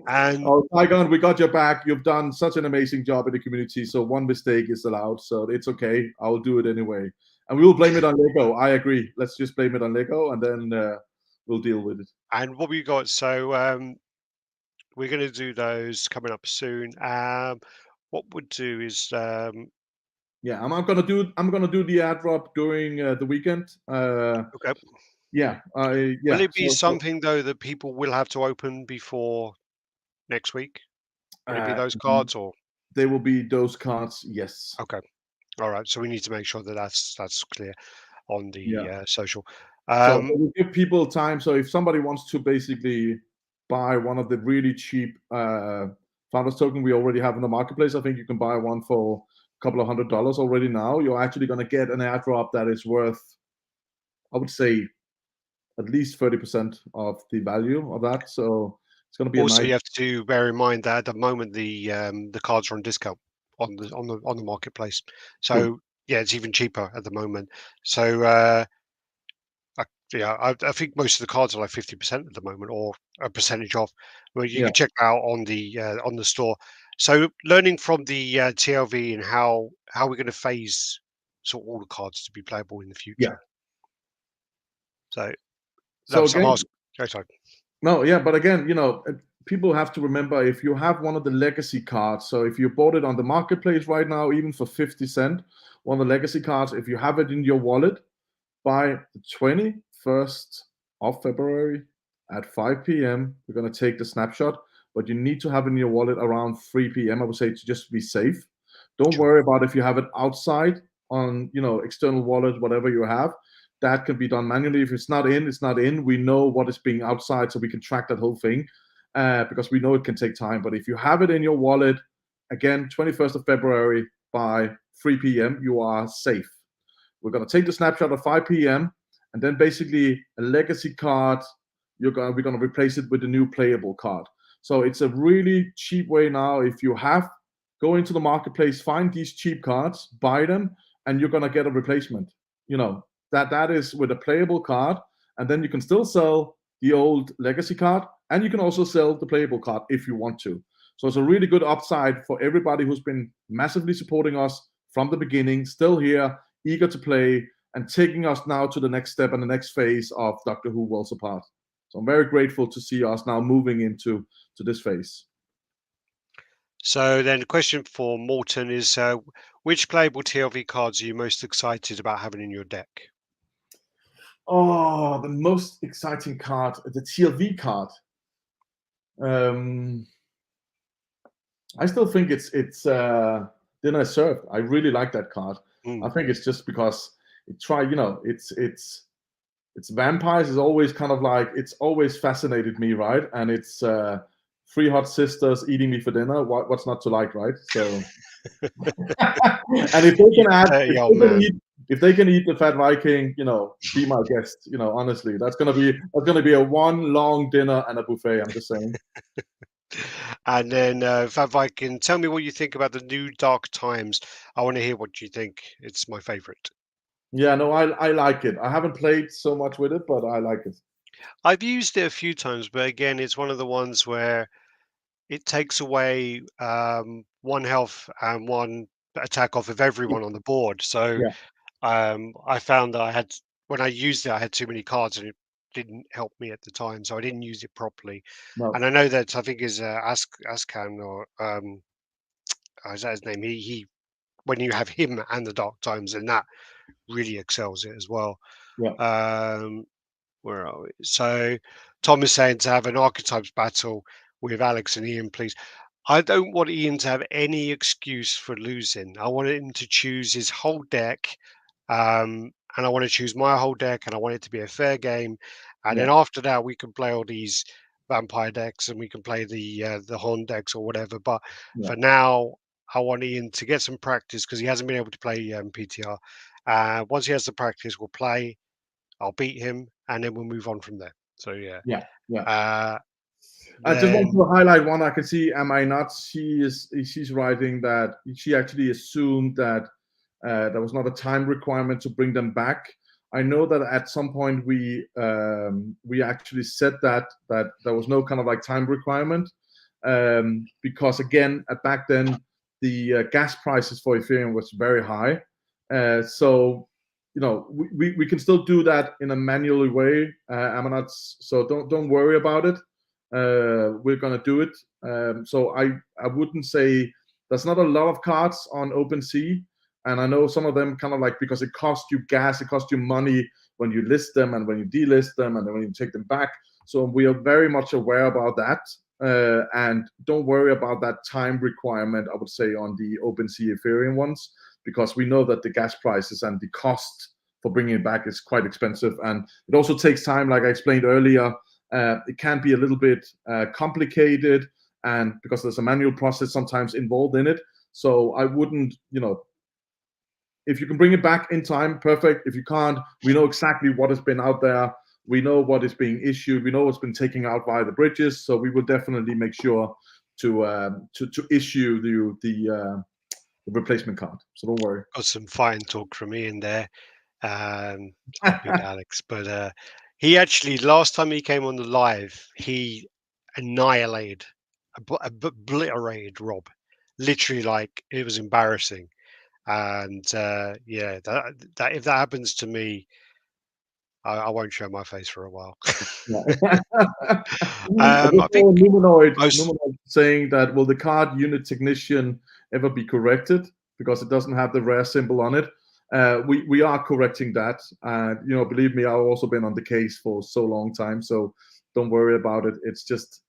And Oh, Saigon, we got your back. You've done such an amazing job in the community. So one mistake is allowed. So it's okay. I'll do it anyway. And we will blame it on Lego. I agree. Let's just blame it on Lego, and then we'll deal with it. what we got? So we're going to do those coming up soon. What we'll do is Yeah, I'm gonna do the airdrop during the weekend. okay. Yeah, Will yeah. it be So something though that people will have to open before next week? Will it be uh, those cards or? they will be those cards. Yes. Okay, all right. So we need to make sure that that's clear on Yeah. the social. So Um, it will give people time. So if somebody wants to basically buy one of the really cheap founders token we already have in the marketplace, I think you can buy one for a couple of $100 already now. You're actually going to get an airdrop that is worth, I would say, at least 30% of the value of that. So it's going to be a Also, nice. you have to bear in mind that at the moment the cards are on discount on the marketplace. True. So yeah, it's even cheaper at the moment. So I, yeah, I think most of the cards are like 50% at the moment, or a percentage off. Well, you Yeah. can check out on the store. So learning from the TLV and how we're going to phase sort of all the cards to be playable in the Yeah. future. So that So was I'm again, asking. Oh, sorry. no, yeah, but again, people have to remember if you have one of the legacy cards. So if you bought it on the marketplace right now, even for 50 cents, one of the legacy cards, if you have it in your wallet by the 21st of February at 5 p.m., we're going to take the snapshot, but you need to have it in your wallet around 3 p.m. I would say to just be safe. Don't Sure. worry about if you have it outside on, external wallet, whatever you have. That can be done manually. If it's not in, it's not in. We know what is being outside, so we can track that whole thing because we know it can take time. But if you have it in your wallet, again, 21st of February by 3 p.m., you are safe. We're going to take the snapshot at 5 p.m. and then basically a legacy card, we're going to replace it with a new playable card. So it's a really cheap way now. If you go into the marketplace, find these cheap cards, buy them, and you're going to get a replacement. That is with a playable card, and then you can still sell the old legacy card, and you can also sell the playable card if you want to. So it's a really good upside for everybody who's been massively supporting us from the beginning, still here, eager to play, and taking us now to the next step and the next phase of Doctor Who Worlds Apart. So I'm very grateful to see us now moving into this phase. So then the question for Morten is, which playable TLV cards are you most excited about having in your deck? Oh, the most exciting card, the TLV card. I still think it's Dinner is Served. I really like that card. I think it's just because it's vampires is always kind of like, it's always fascinated me, right? And it's three hot sisters eating me for dinner. What's not to like, right? So and if they You can add, dirty old man. if they can eat the Fat Viking, be my guest. Honestly, that's gonna be a one long dinner and a buffet. I'm just saying. And then FatViking, tell me what you think about the new Dark Times. I want to hear what you think. It's my favorite. Yeah, no, I like it. I haven't played so much with it, but I like it. I've used it a few times, but again, it's one of the ones where it takes away one health and one attack off of everyone on the board. So Yeah, I found that when I used it, I had too many cards and it didn't help me at the time, so I didn't use it properly. no, And I know that I think is Ascan or is that his name? He when you have him and the Dark Times, and that really excels it as well. yeah, Um, where are we? So Tom is saying to have an archetypes battle with Alex and Ian, please. I don't want Ian to have any excuse for losing. I want him to choose his whole deck, and I want to choose my whole deck, and I want it to be a fair game. And yeah, then after that, we can play all these vampire decks, and we can play the Horn decks or whatever. But yeah, for now, I want Ian to get some practice because he hasn't been able to play PTR. Once he has the practice, we'll play. I'll beat him, and then we'll move on from there. So yeah. yeah, yeah. Uh, I just want then to highlight one. I can see, am I not? She's writing that she actually assumed that there was not a time requirement to bring them back. I know that at some point we actually said that there was no kind of like time requirement because again back then the gas prices for Ethereum was very high. So we can still do that in a manual way, Amanats. So don't worry about it. We're gonna do it. So I wouldn't say there's not a lot of cards on OpenSea, and I know some of them kind of like because it costs you gas, it costs you money when you list them and when you delist them and then when you take them back. So we are very much aware about that. And don't worry about that time requirement, I would say, on the OpenSea Ethereum ones, because we know that the gas prices and the cost for bringing it back is quite expensive. And it also takes time, like I explained earlier. It can be a little bit complicated, and because there's a manual process sometimes involved in it. So I wouldn't, if you can bring it back in time, perfect. If you can't, we know exactly what has been out there. We know what is being issued. We know what's been taken out via the bridges. So we will definitely make sure to issue the replacement card. So don't worry. Got some fine talk from Ian there. I'll beat Alex, but he actually, last time he came on the live, he annihilated, obliterated Rob. Literally, like, it was embarrassing. And yeah, that if that happens to me, I won't show my face for a while. I think Numenoid saying that, will the card unit technician ever be corrected because it doesn't have the rare symbol on it? We are correcting that. Believe me, I've also been on the case for so long time, so don't worry about it. It's just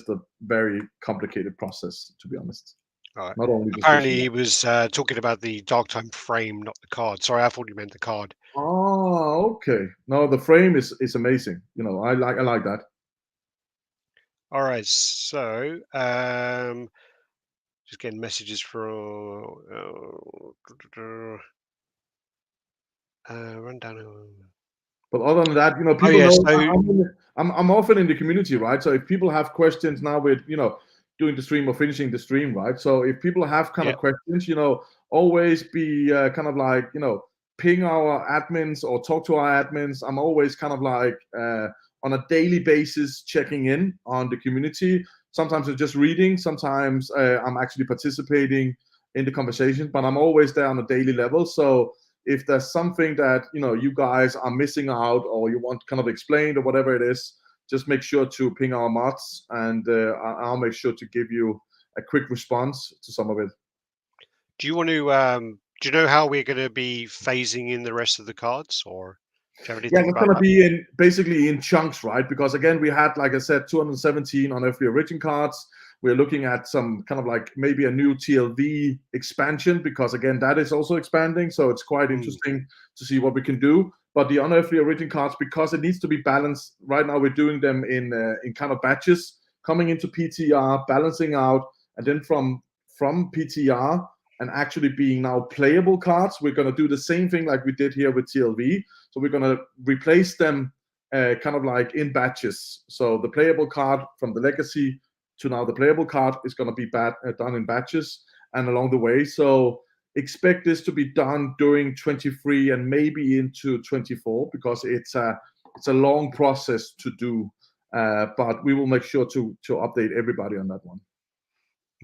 a very complicated process, to be honest. Right. Not only Apparently, he was talking about the Dark Time frame, not the card. Sorry, I thought you meant the card. Oh, okay. No, the frame is amazing. I like that. All right, so just getting messages from rundown. But other than that, people know I'm often in the community, right? So if people have questions now with doing the stream or finishing the stream, right? So if people have kind of questions, always be kind of like ping our admins or talk to our admins. I'm always kind of like on a daily basis checking in on the community. Sometimes I'm just reading, sometimes I'm actually participating in the conversation, but I'm always there on a daily level. So if there's something that you guys are missing out or you want kind of explained or whatever it is, just make sure to ping our mods, and I'll make sure to give you a quick response to some of it. Do you want to? Do you know how we're going to be phasing in the rest of the cards, or do you have anything? Yeah, it's going to be basically in chunks, right? Because again, we had, like I said, 217 unearthly origin cards. We're looking at some kind of like maybe a new TLV expansion, because again, that is also expanding. So it's quite interesting to see what we can do. But the unearthly origin cards, because it needs to be balanced. Right now, we're doing them in kind of batches, coming into PTR, balancing out, and then from PTR and actually being now playable cards, we're going to do the same thing like we did here with TLV. So we're going to replace them kind of like in batches. So the playable card from the legacy to now the playable card is going to be done in batches and along the way. So expect this to be done during 23 and maybe into 24, because it's a long process to do. But we will make sure to update everybody on that one.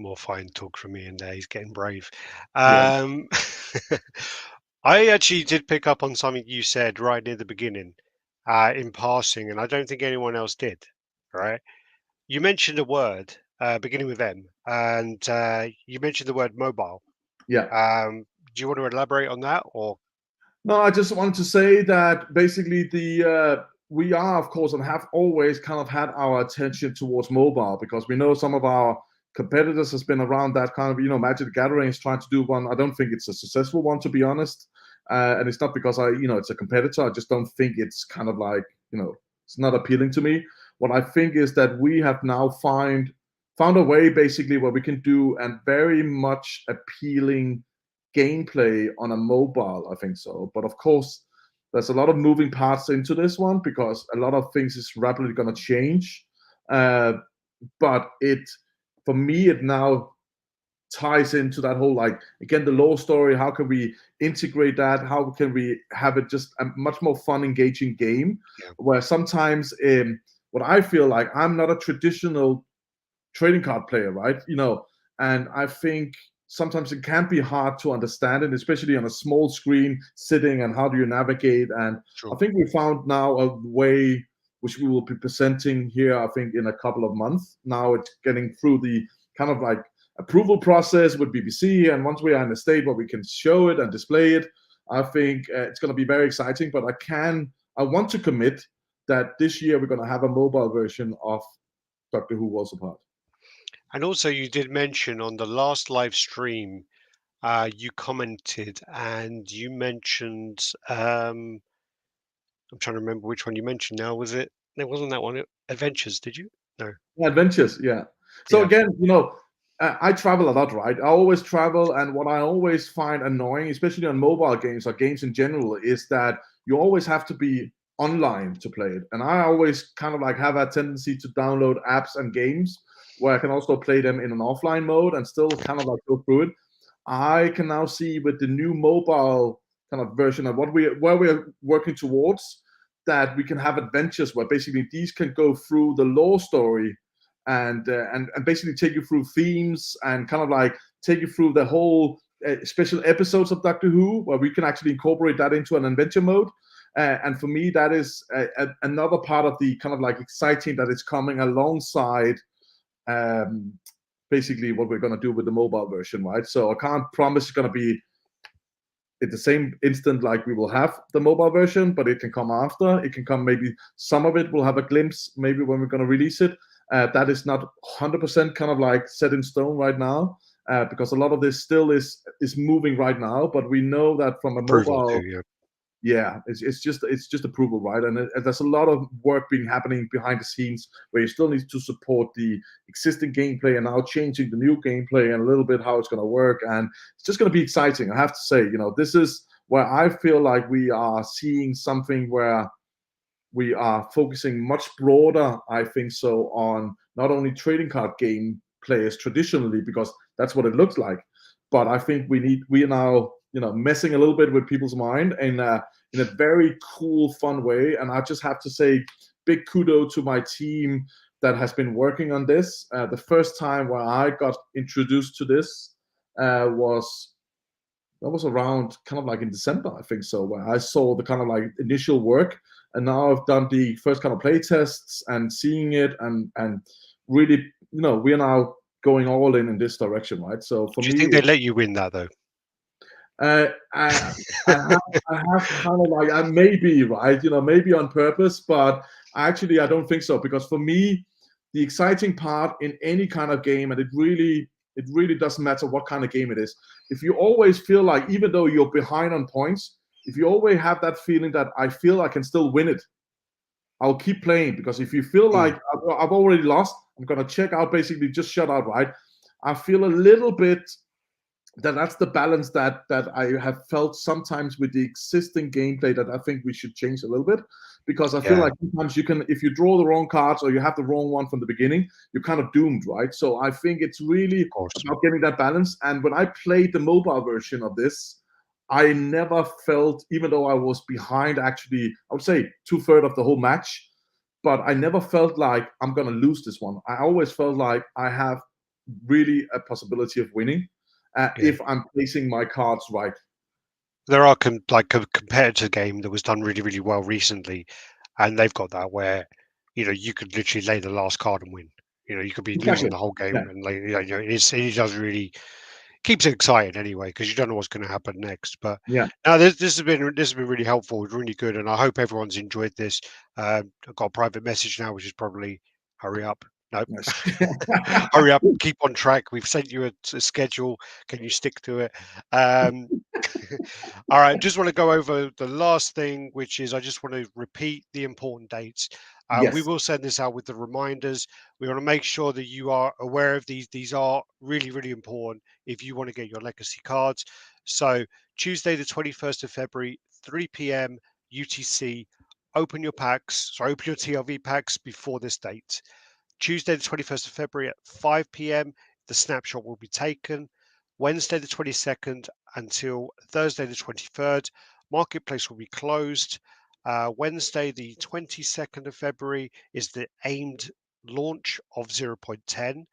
More fine talk from me, and he's getting brave. I actually did pick up on something you said right near the beginning, in passing, and I don't think anyone else did. Right? You mentioned a word beginning with M, and you mentioned the word mobile. Yeah. Do you want to elaborate on that, or? No, I just wanted to say that basically we are, of course, and have always kind of had our attention towards mobile, because we know some of our competitors has been around that kind of, Magic the Gathering is trying to do one. I don't think it's a successful one, to be honest. And it's not because it's a competitor. I just don't think it's kind of like, it's not appealing to me. What I think is that we have now found a way basically where we can do a very much appealing gameplay on a mobile, I think so. But of course, there's a lot of moving parts into this one, because a lot of things is rapidly going to change. But for me, it now ties into that whole, like, again, the lore story. How can we integrate that? How can we have it just a much more fun, engaging game? Yeah. Where sometimes what I feel like, I'm not a traditional trading card player, right? And I think sometimes it can be hard to understand it, especially on a small screen sitting, and how do you navigate? And I think we found now a way which we will be presenting here, I think, in a couple of months. Now it's getting through the kind of like approval process with BBC, and once we are in a state where we can show it and display it, I think it's going to be very exciting. But I want to commit that this year we're going to have a mobile version of Doctor Who Worlds Apart. And also, you did mention on the last live stream, you commented and you mentioned, I'm trying to remember which one you mentioned now. Was it? It wasn't that one. Adventures, did you? No. Adventures, yeah. So Yeah. again, I travel a lot, right? I always travel, and what I always find annoying, especially on mobile games or games in general, is that you always have to be online to play it. And I always kind of like have a tendency to download apps and games where I can also play them in an offline mode and still kind of like go through it. I can now see with the new mobile kind of version of where we're working towards, that we can have adventures where basically these can go through the lore story and basically take you through themes and kind of like take you through the whole special episodes of Doctor Who, where we can actually incorporate that into an adventure mode. And for me, that is another part of the kind of like exciting that is coming alongside basically what we're going to do with the mobile version, right? So I can't promise it's going to be at the same instant like we will have the mobile version, but it can come after. It can come, maybe some of it will have a glimpse maybe when we're going to release it. That is not 100% kind of like set in stone right now, because a lot of this still is moving right now, but we know that from a mobile, it's just approval, right? And there's a lot of work being happening behind the scenes where you still need to support the existing gameplay and now changing the new gameplay and a little bit how it's going to work. And it's just going to be exciting. I have to say, this is where I feel like we are seeing something where we are focusing much broader, I think so, on not only trading card game players traditionally, because that's what it looks like, but I think we are now messing a little bit with people's mind in a very cool, fun way. And I just have to say big kudos to my team that has been working on this. The first time where I got introduced to this was around kind of like in December, I think so, where I saw the kind of like initial work. And now I've done the first kind of play tests and seeing it and really, we are now going all in this direction, right? So for me, do you think they let you win that though? I have kind of like, maybe, right, maybe on purpose, but actually I don't think so, because for me, the exciting part in any kind of game, and it really doesn't matter what kind of game it is, if you always feel like, even though you're behind on points, if you always have that feeling that I feel I can still win it, I'll keep playing. Because if you feel like I've already lost, I'm gonna check out, basically just shut out, right? I feel a little bit that's the balance that I have felt sometimes with the existing gameplay that I think we should change a little bit, because I feel like sometimes if you draw the wrong cards or you have the wrong one from the beginning, you're kind of doomed, right? So I think it's really about getting that balance. And when I played the mobile version of this, I never felt, even though I was behind actually, I would say 2/3 of the whole match, but I never felt like I'm going to lose this one. I always felt like I have really a possibility of winning. If I'm placing my cards right. There are like a competitor game that was done really, really well recently, and they've got that where you could literally lay the last card and win. You could be losing the whole game, and it does really keeps it exciting anyway, because you don't know what's going to happen next. But no, this has been really helpful. It's really good, and I hope everyone's enjoyed this. I've got a private message now, which is probably hurry up. No, hurry up, keep on track. We've sent you a schedule. Can you stick to it? All right, just want to go over the last thing, which is I just want to repeat the important dates. We will send this out with the reminders. We want to make sure that you are aware of these. These are really, really important if you want to get your legacy cards. So Tuesday, the 21st of February, 3 p.m. UTC, open your TLV packs before this date. Tuesday, the 21st of February at 5 p.m., the snapshot will be taken. Wednesday, the 22nd until Thursday, the 23rd, marketplace will be closed. Wednesday, the 22nd of February is the aimed launch of 0.10.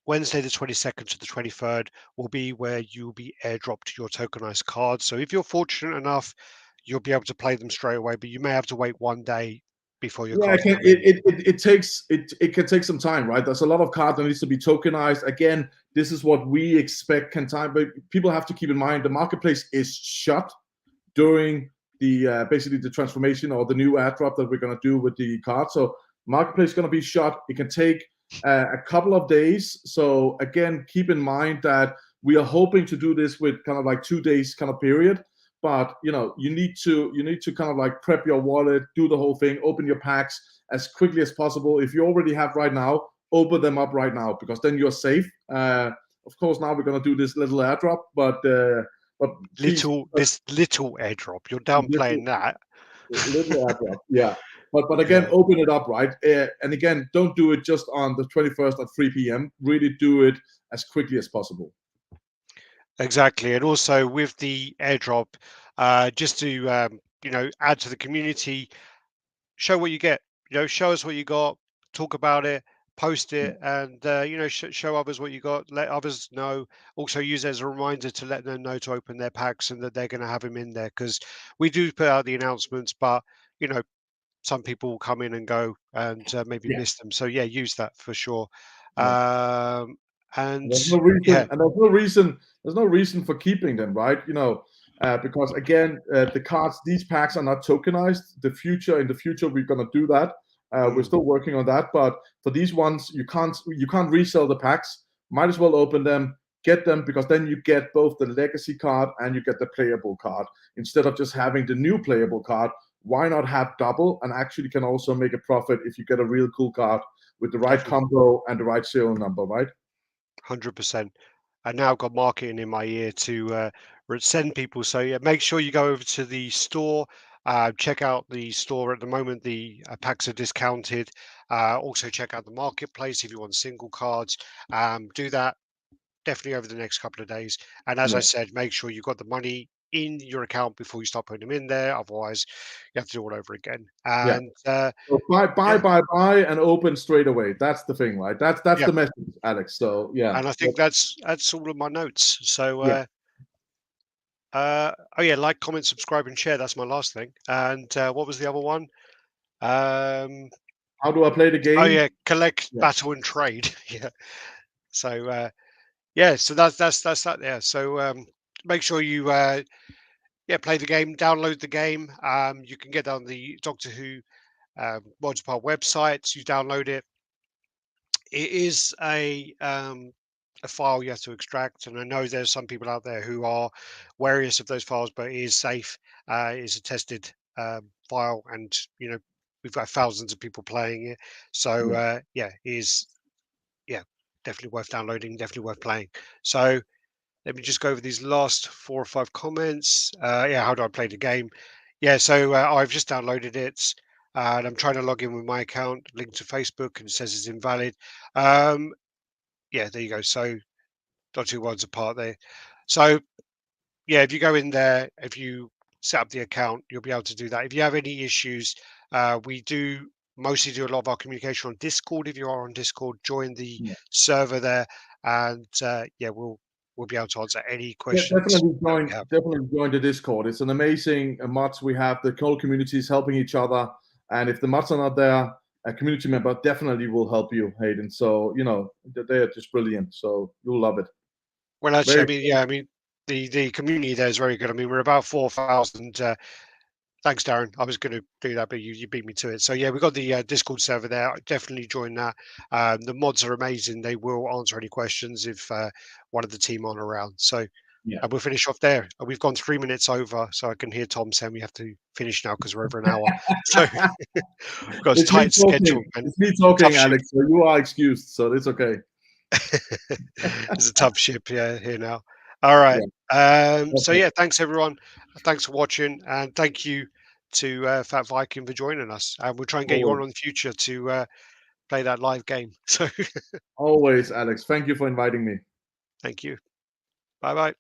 Wednesday, the 22nd to the 23rd will be where you'll be airdropped your tokenized cards. So if you're fortunate enough, you'll be able to play them straight away, but you may have to wait one day before your cards come in. It can take some time, right? There's a lot of cards that needs to be tokenized. Again, this is what we expect can time, but people have to keep in mind the marketplace is shut during the basically the transformation or the new airdrop that we're going to do with the card. So marketplace is going to be shut. It can take a couple of days. So again, keep in mind that we are hoping to do this with kind of like 2 days kind of period. But you need to kind of like prep your wallet, do the whole thing, open your packs as quickly as possible. If you already have right now, open them up right now, because then you're safe. Of course, now we're gonna do this little airdrop, but please, this little airdrop. You're downplaying that. little airdrop, yeah. But again, Yeah. open it up, right? And again, don't do it just on the 21st at 3 p.m. Really do it as quickly as possible. Exactly, and also with the airdrop, just to add to the community, show what you get. Show us what you got, talk about it, post it, and show others what you got. Let others know. Also use it as a reminder to let them know to open their packs and that they're going to have them in there, because we do put out the announcements, but some people will come in and go and maybe Yeah. miss them. So yeah, use that for sure. Yeah. And There's no reason, yeah, and there's no reason for keeping them, right? Because again, the cards, these packs are not tokenized. In the future, we're gonna do that. We're still working on that, but for these ones, you can't resell the packs. Might as well open them, get them, because then you get both the legacy card and you get the playable card instead of just having the new playable card. Why not have double, and actually can also make a profit if you get a real cool card with the right definitely. combo and the right serial number, right? 100%. I now got marketing in my ear to send people. So yeah, make sure you go over to the store, check out the store. At the moment, the packs are discounted. Also check out the marketplace if you want single cards. Do that definitely over the next couple of days. And as I Yeah. said, make sure you've got the money in your account before you start putting them in there. Otherwise, you have to do it all over again. Yeah. And So yeah, buy, and open straight away. That's the thing, right? That's yeah. the message, Alex. So yeah. And I think that's all of my notes. So Yeah. oh yeah, like, comment, subscribe, and share. That's my last thing. And what was the other one? How do I play the Oh game? yeah, collect, Yeah. battle, and trade. Yeah. So yeah, so that's that there. So make sure you play the game, download the game. You can get on the Doctor Who Multiple websites. You download it. It is a file you have to extract, and I know there's some people out there who are wary of those files, but it is safe. It is a tested file, and we've got thousands of people playing it. So Yeah. yeah, it is definitely worth downloading, definitely worth playing. So let me just go over these last 4 or 5 comments. Yeah, how do I play the game? Yeah, so I've just downloaded it. And I'm trying to log in with my account, linked to Facebook, and it says it's invalid. Yeah, there you go. So not two worlds apart there. So yeah, if you go in there, if you set up the account, you'll be able to do that. If you have any issues, we do mostly do a lot of our communication on Discord. If you are on Discord, join the Yeah. server there, and yeah, we'll be able to answer any Yeah, questions that we have. definitely join the Discord. It's an amazing mods we have. The whole community is helping each other, and if the mods are not there, a community member definitely will help you, Hayden. So they are just brilliant. So you'll love it. Well, actually, I Very mean, yeah, I mean, the community there is very good. I mean, we're about 4,000. Thanks, Darren. I was going to do that, but you beat me to it. So yeah, we've got the Discord server there. Definitely join that. The mods are amazing. They will answer any questions if one of the team aren't around. So yeah. we'll finish off there. We've gone 3 minutes over, so I can hear Tom saying we have to finish now because we're over an hour. So we've got a It's me tight schedule, talking. and It's me tough talking, ship. Alex. So you are excused. So it's okay. It's a tough ship, yeah, here now. All right. Yeah. So Okay. yeah, thanks everyone. Thanks for watching, and thank you to Fat Viking for joining us. And we'll try and get you Always, on in the future to play that live game. So always, Alex. Thank you for inviting me. thank you. Bye bye.